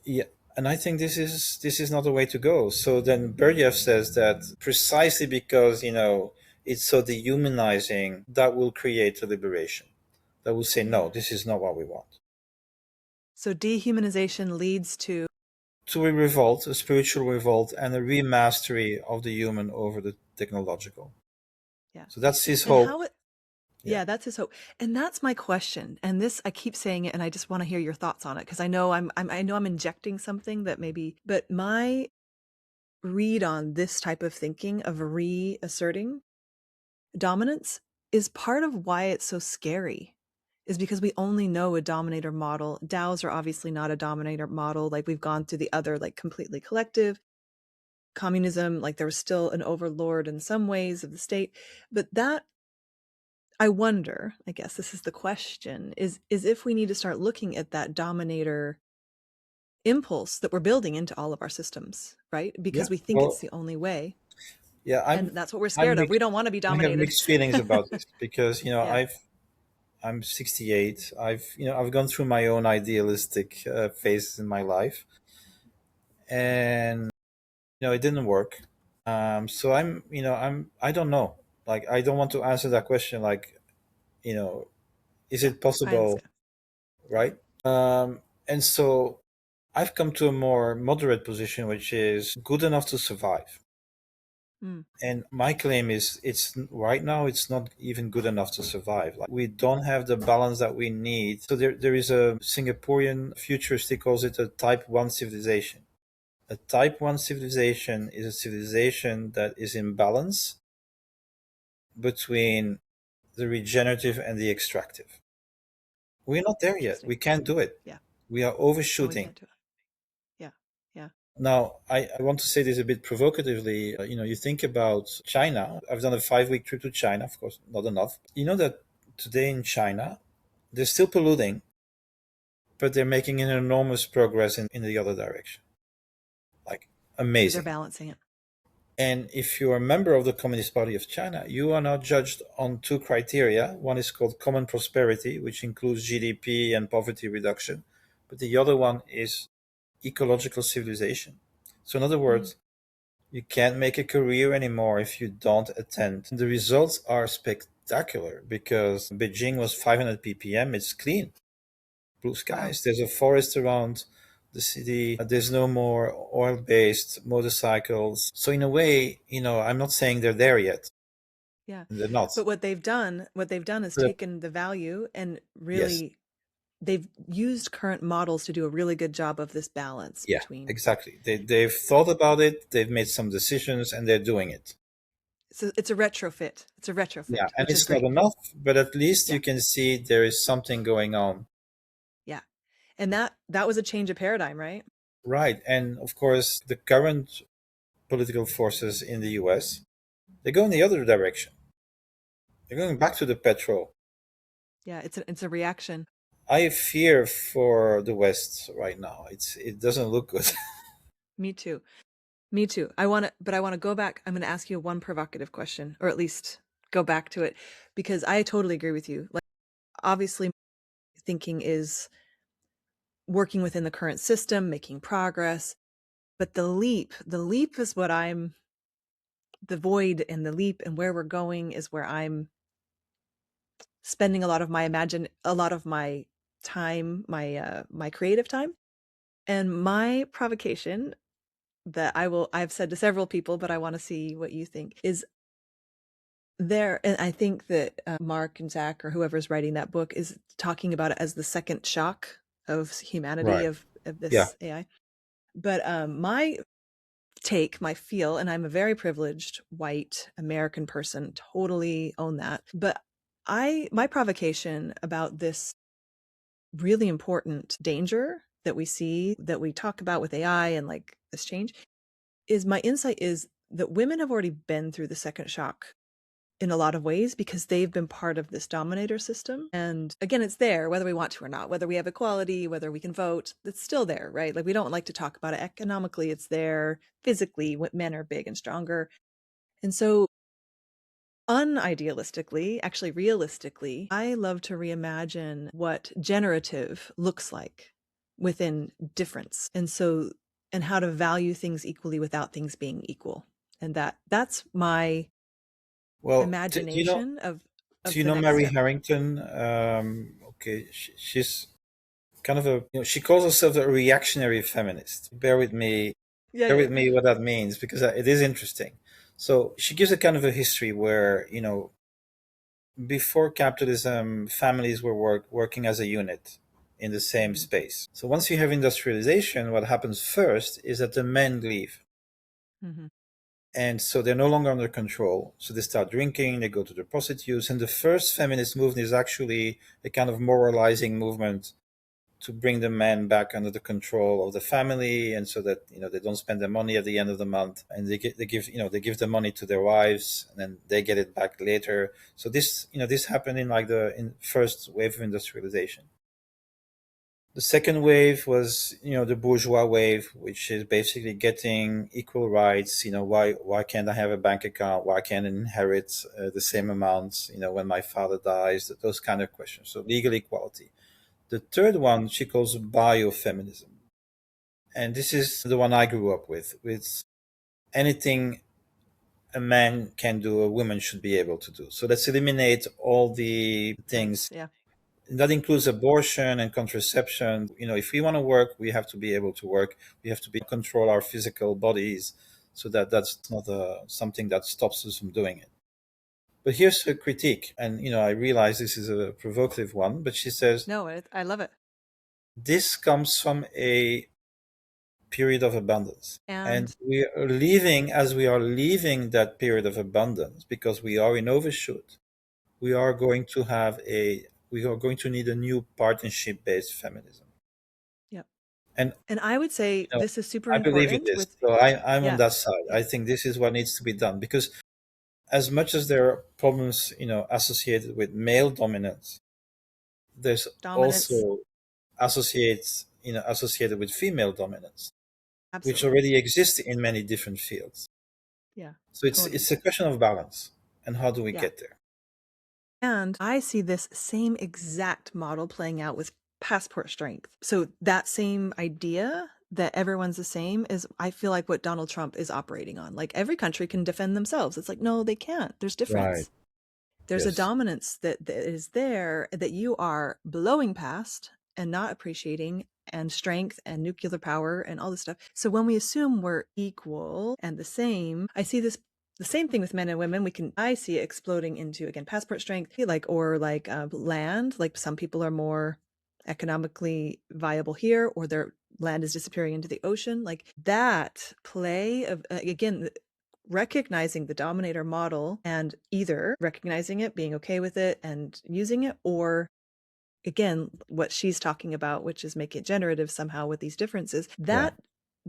yeah, and I think this is not the way to go. So then Berdyaev says that precisely because it's so dehumanizing, that will create a liberation, that will say no, Yeah. this is not what we want. So dehumanization leads To a revolt, a spiritual revolt, and a remastery of the human over the technological. yeah. So that's his And hope. how it Yeah. Yeah, that's his hope. And that's my question. And this, I keep saying it, and I just want to hear your thoughts on it because I know I know I'm injecting something that maybe, but my read on this type of thinking of reasserting dominance is part of why it's so scary. is because we only know a dominator model. DAOs are obviously not a dominator model. Like we've gone through the other, like completely collective communism, like there was still an overlord in some ways of the state. But that, I wonder, I guess this is the question, is if we need to start looking at that dominator impulse that we're building into all of our systems, right? Yeah. Because we think it's Well, the only way. yeah, And that's what we're I'm scared of. We mixed. don't want to be I have dominated. mixed feelings about this because Yeah. I'm 68. I've gone through my own idealistic phases in my life, and it didn't work. So I don't know. Like, I don't want to answer that question. Like, is Yeah. it I possible, understand. right? And so I've come to a more moderate position, which is good enough to survive. Mm. And my claim is it's right now it's not even good enough to survive. Like, we don't have the balance that we need. So there is a Singaporean futurist, he calls it a type 1 civilization. A type 1 civilization is a civilization that is in balance between the regenerative and the extractive. We're not there yet. Interesting. We can't do it. Yeah. We are No, we overshooting. can't do it. Yeah. Yeah. Now, I want to say this a bit provocatively. You think about China. I've done a 5-week trip to China, of course, not enough. You know that today in China, they're still polluting, but they're making an enormous progress in the other direction. Like, They're amazing. balancing it. And if you're a member of the Communist Party of China, you are now judged on two criteria. One is called common prosperity, which includes GDP and poverty reduction. But the other one is ecological civilization. So, in other Mm. words, you can't make a career anymore if you don't attend. The results are spectacular because Beijing was 500 ppm. It's clean, blue Wow. skies. There's a forest around the city. There's no more oil-based motorcycles. So in a way, I'm not saying they're there yet. Yeah. They're not. But what they've done is But taken the value and yes, really they've used current models to do a really good job of this balance yeah, between. exactly. They've thought about it. They've made some decisions, and they're doing it. So it's a retrofit. It's a Yeah, retrofit, and which is it's not great. enough, but at least you Yeah. can see there is something going on. Yeah. And that was a change of paradigm, right? Right. And of course, the current political forces in the US, they go in the other direction. They're going back to the petrol. Yeah, it's a reaction. I fear for the West right now. It doesn't look good. Me too. Me too. I want to go back. I'm going to ask you one provocative question, or at least go back to it, because I totally agree with you. Like, obviously, thinking is working within the current system, making progress, but the leap is what I'm, the void and the leap and where we're going is where I'm spending a lot of my time, my creative time. And my provocation that I've said to several people, but I want to see what you think, is there, and I think that Mark and Zach or whoever's writing that book is talking about it as the second shock of humanity Right. of Yeah. this AI. But my take, my feel, and I'm a very privileged white American person, totally own that. But my provocation about this really important danger that we see, that we talk about with AI and like this change, is my insight is that women have already been through the second shock in a lot of ways because they've been part of this dominator system. And again, it's there whether we want to or not, whether we have equality, whether we can vote, it's still there, right? Like we don't like to talk about it economically, it's there physically when men are big and stronger. And so unidealistically, actually realistically, I love to reimagine what generative looks like within difference. And so, and how to value things equally without things being equal. And that's my Well, imagination do of you the know next Mary step. Harrington? Okay, she's kind of she calls herself a reactionary feminist. Yeah, Bear yeah, with me what that means because it is interesting. So she gives a kind of a history where, before capitalism, families were working as a unit in the same hmm space. So once you have industrialization, what happens first is that the men leave. hmm And so they're no longer under control. So they start drinking, they go to the prostitutes. And the first feminist movement is actually a kind of moralizing movement to bring the men back under the control of the family, and so that they don't spend their money at the end of the month, and they give the money to their wives, and then they get it back later. So this happened in like the in first wave of industrialization. The second wave was, the bourgeois wave, which is basically getting equal rights. Why can't I have a bank account? Why can't I inherit the same amounts? When my father dies, those kind of questions. So legal equality. The third one she calls biofeminism, and this is the one I grew up with. With anything a man can do, a woman should be able to do. So let's eliminate all the things. Nice. Yeah. That includes abortion and contraception. If we want to work, we have to be able to work. We have to be control our physical bodies, so that's not something that stops us from doing it. But here's her critique, and I realize this is a provocative one, but she says No, I love it. this comes from a period of abundance. And And as we are leaving that period of abundance, because we are in overshoot, we are going to we are going to need a new partnership based feminism. yep. And And I would say you know, this is super I believe in important this. with So I'm on yeah. that side. Yeah. I think this is what needs to be done, because as much as there are problems, associated with male dominance, there's Dominance. also associated with female dominance, which Absolutely. already exists in many different fields. Yeah. So Totally. it's a question of balance, and how do we Yeah. get there? And I see this same exact model playing out with passport strength. So that same idea that everyone's the same is, I feel like, what Donald Trump is operating on. Like every country can defend themselves. It's like, no, they can't. There's Right. difference. There's a Yes. dominance that is there that you are blowing past and not appreciating, and strength and nuclear power and all this stuff. So when we assume we're equal and the same, I see this the same thing with men and women. I see it exploding into, again, passport strength, like land. Like some people are more economically viable here, or their land is disappearing into the ocean. Like that play of, again, recognizing the dominator model and either recognizing it, being okay with it and using it, or again, what she's talking about, which is make it generative somehow with these differences, Yeah. that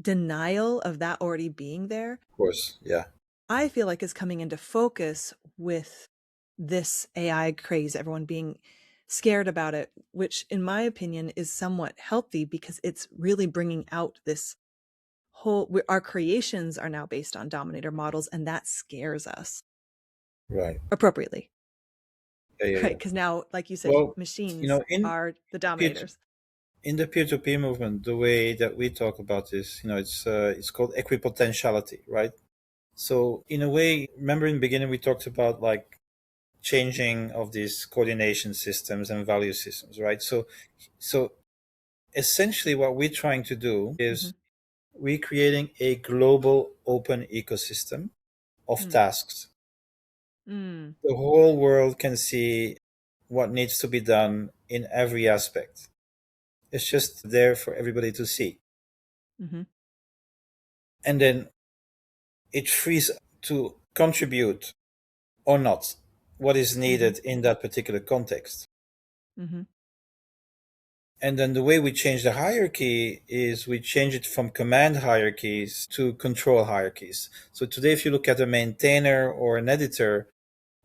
denial of that already being there, Of course. Yeah. I feel like is coming into focus with this AI craze, everyone being scared about it, which in my opinion is somewhat healthy because it's really bringing out this our creations are now based on dominator models, and that scares us Right. appropriately. Yeah. Yeah. Right, Yeah. because now, like you said, Well, machines in are the peer to, dominators. in the peer-to-peer movement, the way that we talk about this, it's called equipotentiality, right? So in a way, remember in the beginning we talked about like changing of these coordination systems and value systems, right? So essentially, what we're trying to do Mm-hmm. is we're creating a global open ecosystem of Mm. tasks. Mm. The whole world can see what needs to be done in every aspect. It's just there for everybody to see. Mm-hmm. And then it frees to contribute or not what is Mm-hmm. needed in that particular context. Mm-hmm. And then the way we change the hierarchy is we change it from command hierarchies to control hierarchies. So today, if you look at a maintainer or an editor,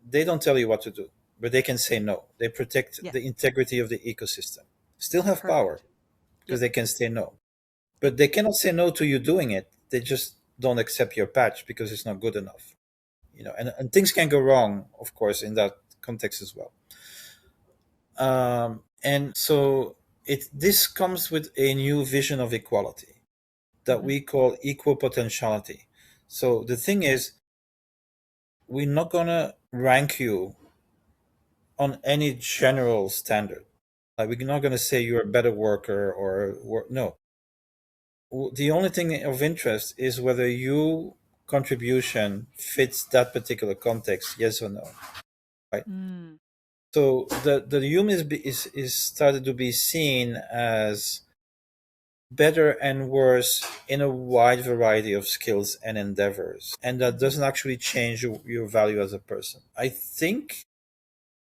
they don't tell you what to do, but they can say no. They protect Yeah. the integrity of the ecosystem. Still have power Perfect. because Yep. they can say no. But they cannot say no to you doing it. They just don't accept your patch because it's not good enough. And things can go wrong, of course, in that context as well. And so this comes with a new vision of equality that Mm-hmm. we call equipotentiality. So the thing is, we're not gonna rank you on any general standard. Like we're not gonna say you're a better worker no. The only thing of interest is whether your contribution fits that particular context, yes or no, right? Mm. So the human is started to be seen as better and worse in a wide variety of skills and endeavors. And that doesn't actually change your value as a person. I think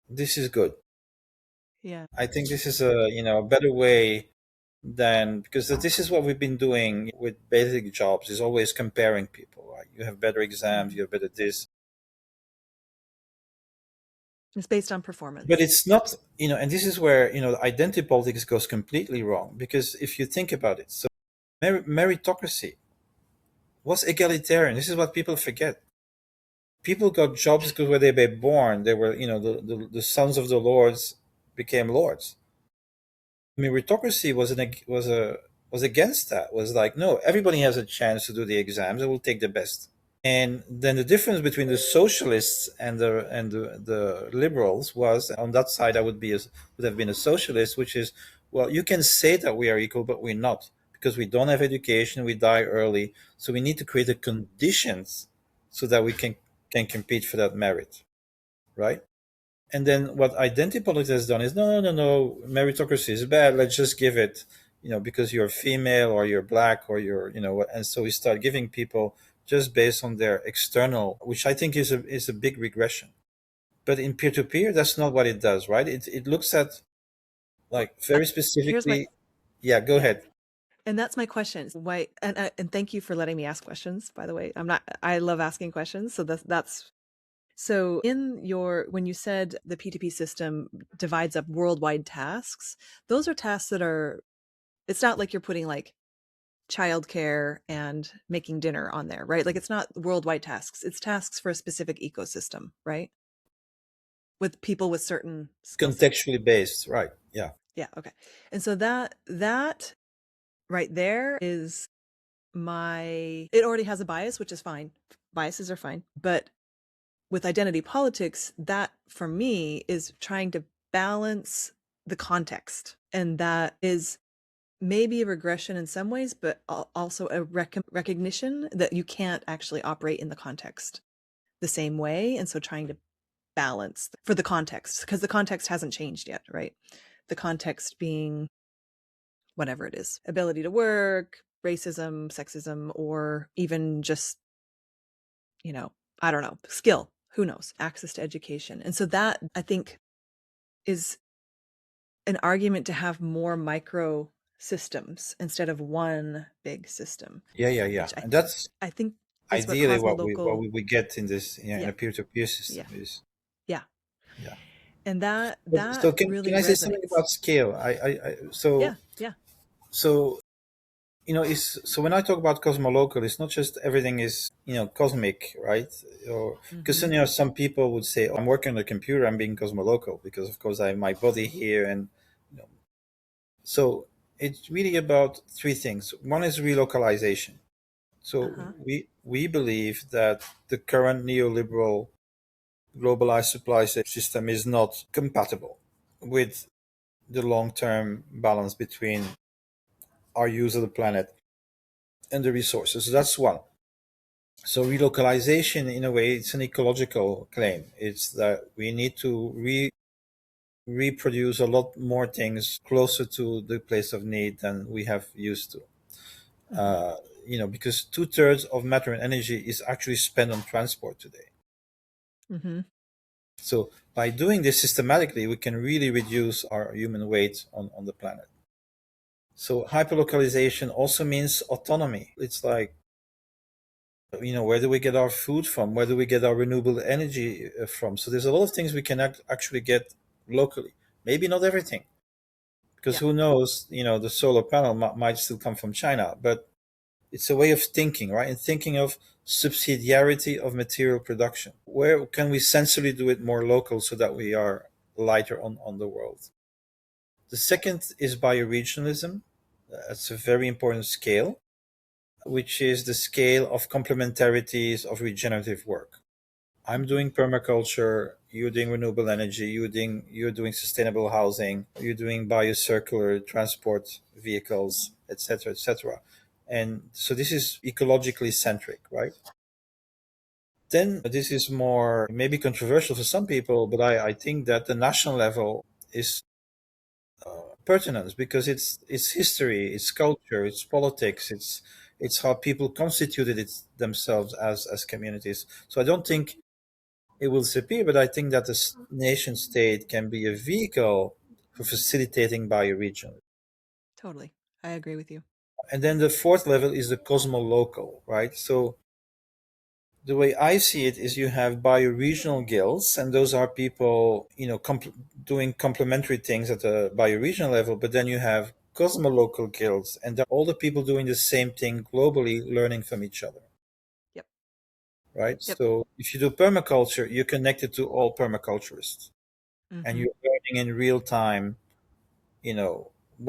this is good. Yeah. I think this is a a better way than, because this is what we've been doing with basic jobs, is always comparing people. Right? You have better exams, Mhm. you have better this, It's based on but performance. it's not, and this is where identity politics goes completely wrong. Because if you think about it, so meritocracy was egalitarian. This is what people forget. People got jobs because where they were born, they were, the sons of the lords became lords. Meritocracy was against that. Was like, no, everybody has a chance to do the exams. I will take the best. And then the difference between the socialists and the liberals was, on that side I would have been a socialist, which is, well, you can say that we are equal, but we're not, because we don't have education, we die early, so we need to create the conditions so that we can compete for that merit, right? And then what identity politics has done is, no, no, no, meritocracy is bad. Let's just give it, because you're female or you're black or you're, and so we start giving people just based on their external, which I think is a big regression. But in peer to peer, that's not what it does, right? It looks at, like, Uh, very Here's my specifically. Yeah, go yeah. ahead. And that's my question. Why and thank you for letting me ask questions, by the way. I love asking questions, so that's so in your when you said the P2P system divides up worldwide tasks, those are tasks that are it's not like you're putting like childcare and making dinner on there, right? Like it's not worldwide tasks. It's tasks for a specific ecosystem, right? With people with certain skill sets. Contextually based, right? Yeah. Yeah, okay. And so that right there is it already has a bias, which is fine. Biases are fine. But with identity politics, that for me is trying to balance the context. And that is maybe a regression in some ways, but also a recognition that you can't actually operate in the context the same way. And so trying to balance for the context, because the context hasn't changed yet, right? The context being whatever it is, ability to work, racism, sexism, or even just, you know, I don't know, skill, who knows, access to education. And so that I think is an argument to have more micro systems instead of one big system, Yeah, yeah, yeah. which And that's I think is what ideally what we Cosmo-local, we get in this, in yeah, a peer-to-peer system yeah, is. yeah. Yeah. And that So that can really I say something resonates. about scale? I Yeah, yeah. so is so when I talk about cosmo-local, it's not just everything is cosmic, right? Or because Mm-hmm. some people would say, oh, I'm working on the computer, I'm being cosmo-local because of course I have my body here, and you know. So it's really about three things. One is relocalization. So Uh-huh. we believe that the current neoliberal globalized supply system is not compatible with the long-term balance between our use of the planet and the resources. So that's one. So relocalization, in a way, it's an ecological claim. It's that we need to reproduce a lot more things closer to the place of need than we have used to. Mm-hmm. Uh, because 2/3 of matter and energy is actually spent on transport today. Mm-hmm. So by doing this systematically, we can really reduce our human weight on the planet. So hyperlocalization also means autonomy. It's like, where do we get our food from? Where do we get our renewable energy from? So there's a lot of things we can actually get locally. Maybe not everything, because Yeah. who knows? The solar panel might still come from China, but it's a way of thinking, right? And thinking of subsidiarity of material production. Where can we sensibly do it more local so that we are lighter on the world? The second is bioregionalism. That's a very important scale, which is the scale of complementarities of regenerative work. I'm Mm-hmm. doing permaculture, you're doing renewable energy, you're doing sustainable housing, you're doing biocircular transport vehicles, etc., etc. And so this is ecologically centric, right? Then this is more maybe controversial for some people, but I think that the national level is pertinence because it's history, it's culture, it's politics, it's how people constituted themselves as communities. So I don't think it will disappear, but I think that the nation state can be a vehicle for facilitating bioregions. Totally. I agree with you. And then the fourth level is the cosmo-local, right? So the way I see it is you have bioregional guilds, and those are people, doing complementary things at the bioregional level, but then you have cosmo-local guilds, and they're all the people doing the same thing globally, learning from each other, Yep. right? Yep. So if you do permaculture, you're connected to all permaculturists, and Mm-hmm. you're learning in real time, you know,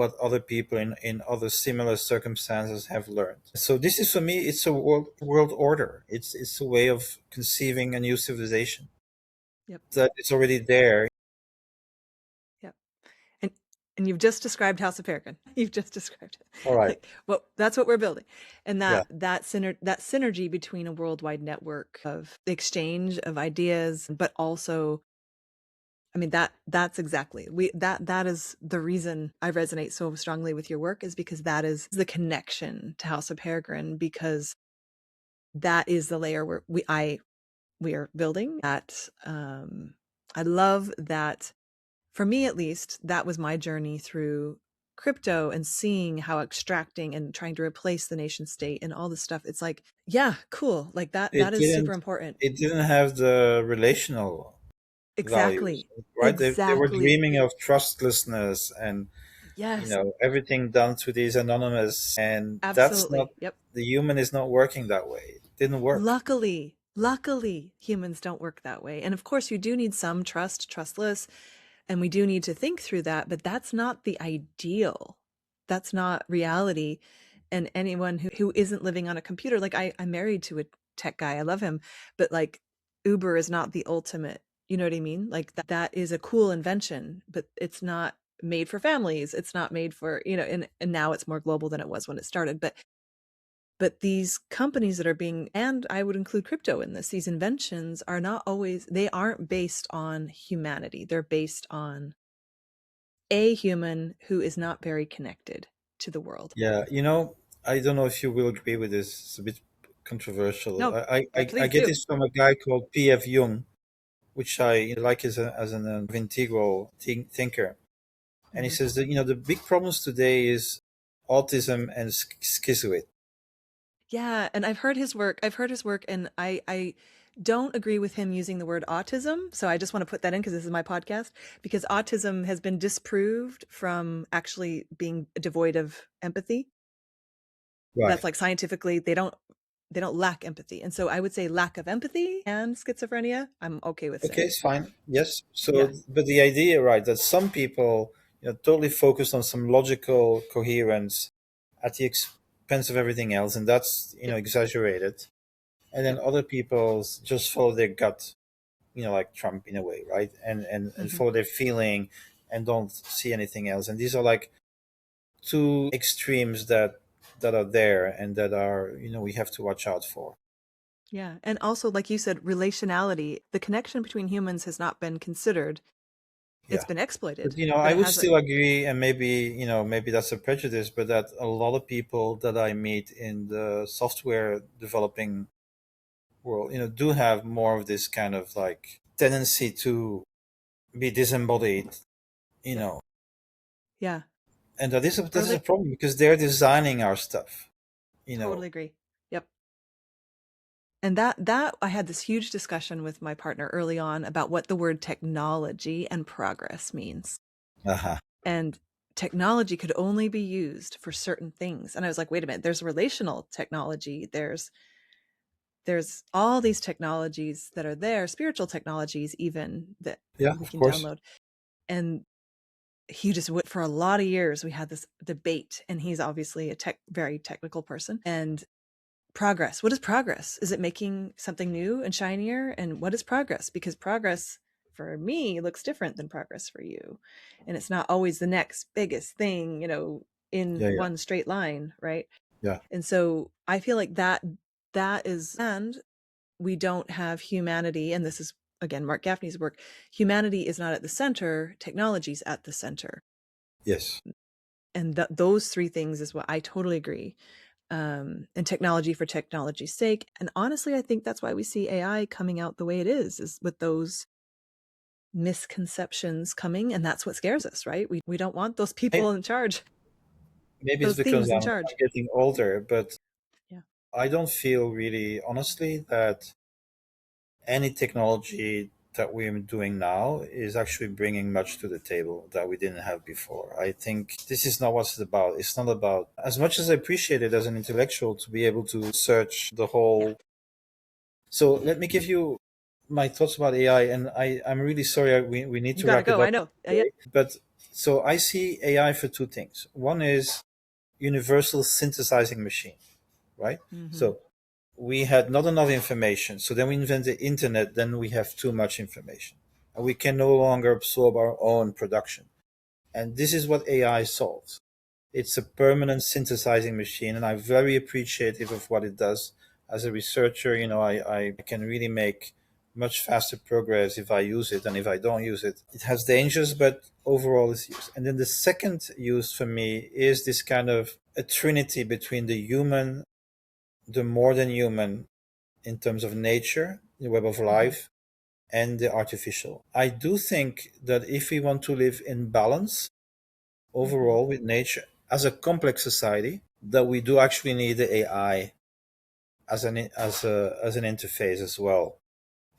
what other people in other similar circumstances have learned. So this is for me, it's a world order. It's a way of conceiving a new civilization Yep. that is already there. Yep. And and you've just described House of Peregrine. You've just described it. All right. Like, well, that's what we're building. And Yeah. that synergy between a worldwide network of exchange of ideas, but also, I mean, that's exactly that is the reason I resonate so strongly with your work, is because that is the connection to House of Peregrine, because that is the layer where we are building that. I love that. For me, at least, that was my journey through crypto and seeing how extracting and trying to replace the nation state and all this stuff. It's like, yeah, cool. Like that It is super didn't important. it didn't have the relational values, Exactly. right? They were Exactly. dreaming of trustlessness and Yes, everything done through these anonymous, and that's not, absolutely. Yep. the human is not working that way. It didn't work. Luckily, humans don't work that way. And of course, you do need some trust, trustless, and we do need to think through that, but that's not the ideal. That's not reality. And anyone who isn't living on a computer, like I'm married to a tech guy, I love him, but like Uber is not the ultimate, you know what I mean? Like that is a cool invention, but it's not made for families. It's not made for, and now it's more global than it was when it started. But these companies that are being, and I would include crypto in this, these inventions are not always, they aren't based on humanity. They're based on a human who is not very connected to the world. Yeah, I don't know if you will agree with this. It's a bit controversial. No, yeah, I please get do. this from a guy called P.F. Jung, which I like as an integral thinker. And he Hmm. says that, the big problems today is autism and schizoid. Yeah, and I've heard his work. I've heard his work, and I don't agree with him using the word autism. So I just want to put that in because this is my podcast. Because autism has been disproved from actually being devoid of empathy. Right. That's like scientifically they don't lack empathy. And so I would say lack of empathy and schizophrenia, I'm okay with Okay, saying. it's fine. Yes. Yeah. So, but the idea, right, that some people, totally focused on some logical coherence at the expense of everything else, and that's, Yep. exaggerated. And then Yep. other people just follow their gut, like Trump in a way, right? And Hmm. follow their feeling and don't see anything else. And these are like two extremes that are there and that are, we have to watch out for. Yeah. And also, like you said, relationality, the connection between humans has not been considered. It's Yeah. been But exploited, but I it would hasn't. still agree, and maybe maybe that's a prejudice, but that a lot of people that I meet in the software developing world, do have more of this kind of like tendency to be disembodied, you Yep. know, Yeah. and that Or is a like, problem because they're designing our stuff, you know. totally agree. Yep. And that I had this huge discussion with my partner early on about what the word technology and progress means. Uh-huh. And technology could only be used for certain things. And I was like, wait a minute, there's relational technology, there's all these technologies that are there, spiritual technologies even, that Yeah, we of can course. download. And he just went, for a lot of years we had this debate, and he's obviously a very technical person. And progress, what is progress? Is it making something new and shinier? And what is progress? Because progress for me looks different than progress for you, and it's not always the next biggest thing, in Yeah, yeah, one straight line, right? yeah, And so I feel like that is, and we don't have humanity, and this is again Mark Gaffney's work. Humanity is not at the center, technology's at the center. Yes. And those three things is what I totally agree. And technology for technology's sake. And honestly, I think that's why we see AI coming out the way it is with those misconceptions coming. And that's what scares us, right? We don't want those people in charge, Maybe it's those because things in I'm charge. getting older, but Yeah. I don't feel really, honestly, that any technology that we're doing now is actually bringing much to the table that we didn't have before. I think this is not what it's about. It's not about, as much as I appreciate it as an intellectual to be able to search the Yeah. whole. So let me give you my thoughts about AI, and I'm really sorry, we need You to got to wrap it go. I up. know. Yeah. But so I see AI for two things. One is universal synthesizing machine, right? Mm-hmm. So we had not enough information. So then we invent the internet, then we have too much information. And we can no longer absorb our own production. And this is what AI solves. It's a permanent synthesizing machine, and I'm very appreciative of what it does. As a researcher, I can really make much faster progress if I use it, and if I don't use it, it has dangers, but overall it's used. And then the second use for me is this kind of a trinity between the human, the more than human, in terms of nature, the web of Mm-hmm. life, and the artificial. I do think that if we want to live in balance Mm-hmm. overall with nature as a complex society, that we do actually need the AI as an interface as well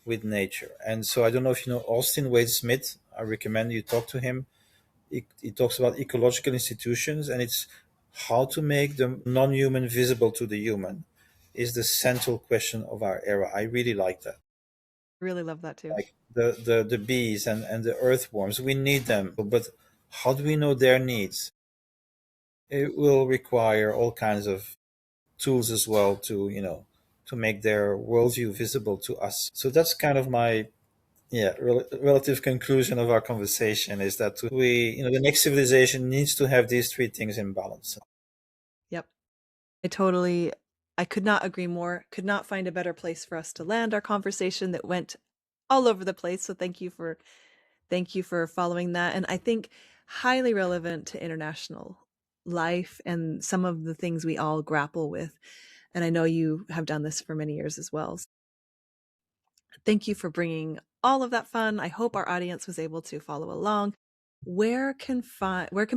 with nature. And so I don't know if you know Austin Wade Smith. I recommend you talk to him. He talks about ecological institutions, and it's how to make the non-human visible to the human is the central question of our era. I really like that. Really love that too. Like the bees and the earthworms, we need them, but how do we know their needs? It will require all kinds of tools as well to make their worldview visible to us. So that's kind of my relative conclusion of our conversation, is that the next civilization needs to have these three things in balance. Yep. I could not agree more. Could not find a better place for us to land our conversation that went all over the place. So thank you for following that. And I think highly relevant to international life and some of the things we all grapple with. And I know you have done this for many years as well. Thank you for bringing all of that fun. I hope our audience was able to follow along. Where can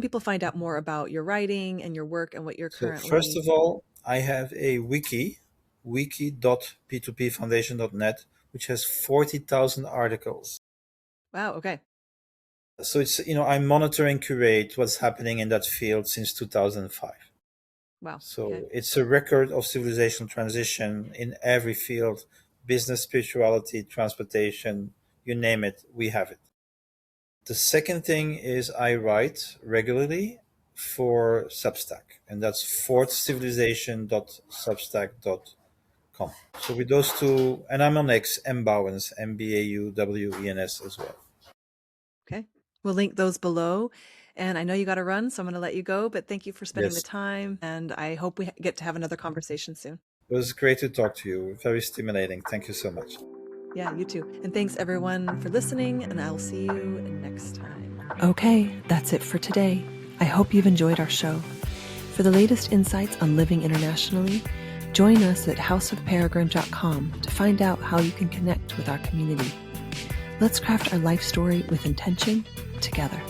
people find out more about your writing and your work and what you're So first currently? of all, I have a wiki.p2pfoundation.net, which has 40,000 articles. Wow. Okay. So I monitor and curate what's happening in that field since 2005. Wow. Okay. So it's a record of civilizational transition in every field: business, spirituality, transportation, you name it, we have it. The second thing is I write regularly for Substack, and that's fourthcivilization.substack.com. So with those two, and I'm on X, Bauwens, Bauwens as well. Okay. We'll link those below. And I know you got to run, so I'm going to let you go. But thank you for spending the Yes, time. And I hope we get to have another conversation soon. it was great to talk to you. Very stimulating. Thank you so much. Yeah, you too. And thanks everyone for listening. And I'll see you next time. Okay, that's it for today. I hope you've enjoyed our show. For the latest insights on living internationally, join us at houseofperegrine.com to find out how you can connect with our community. Let's craft our life story with intention together.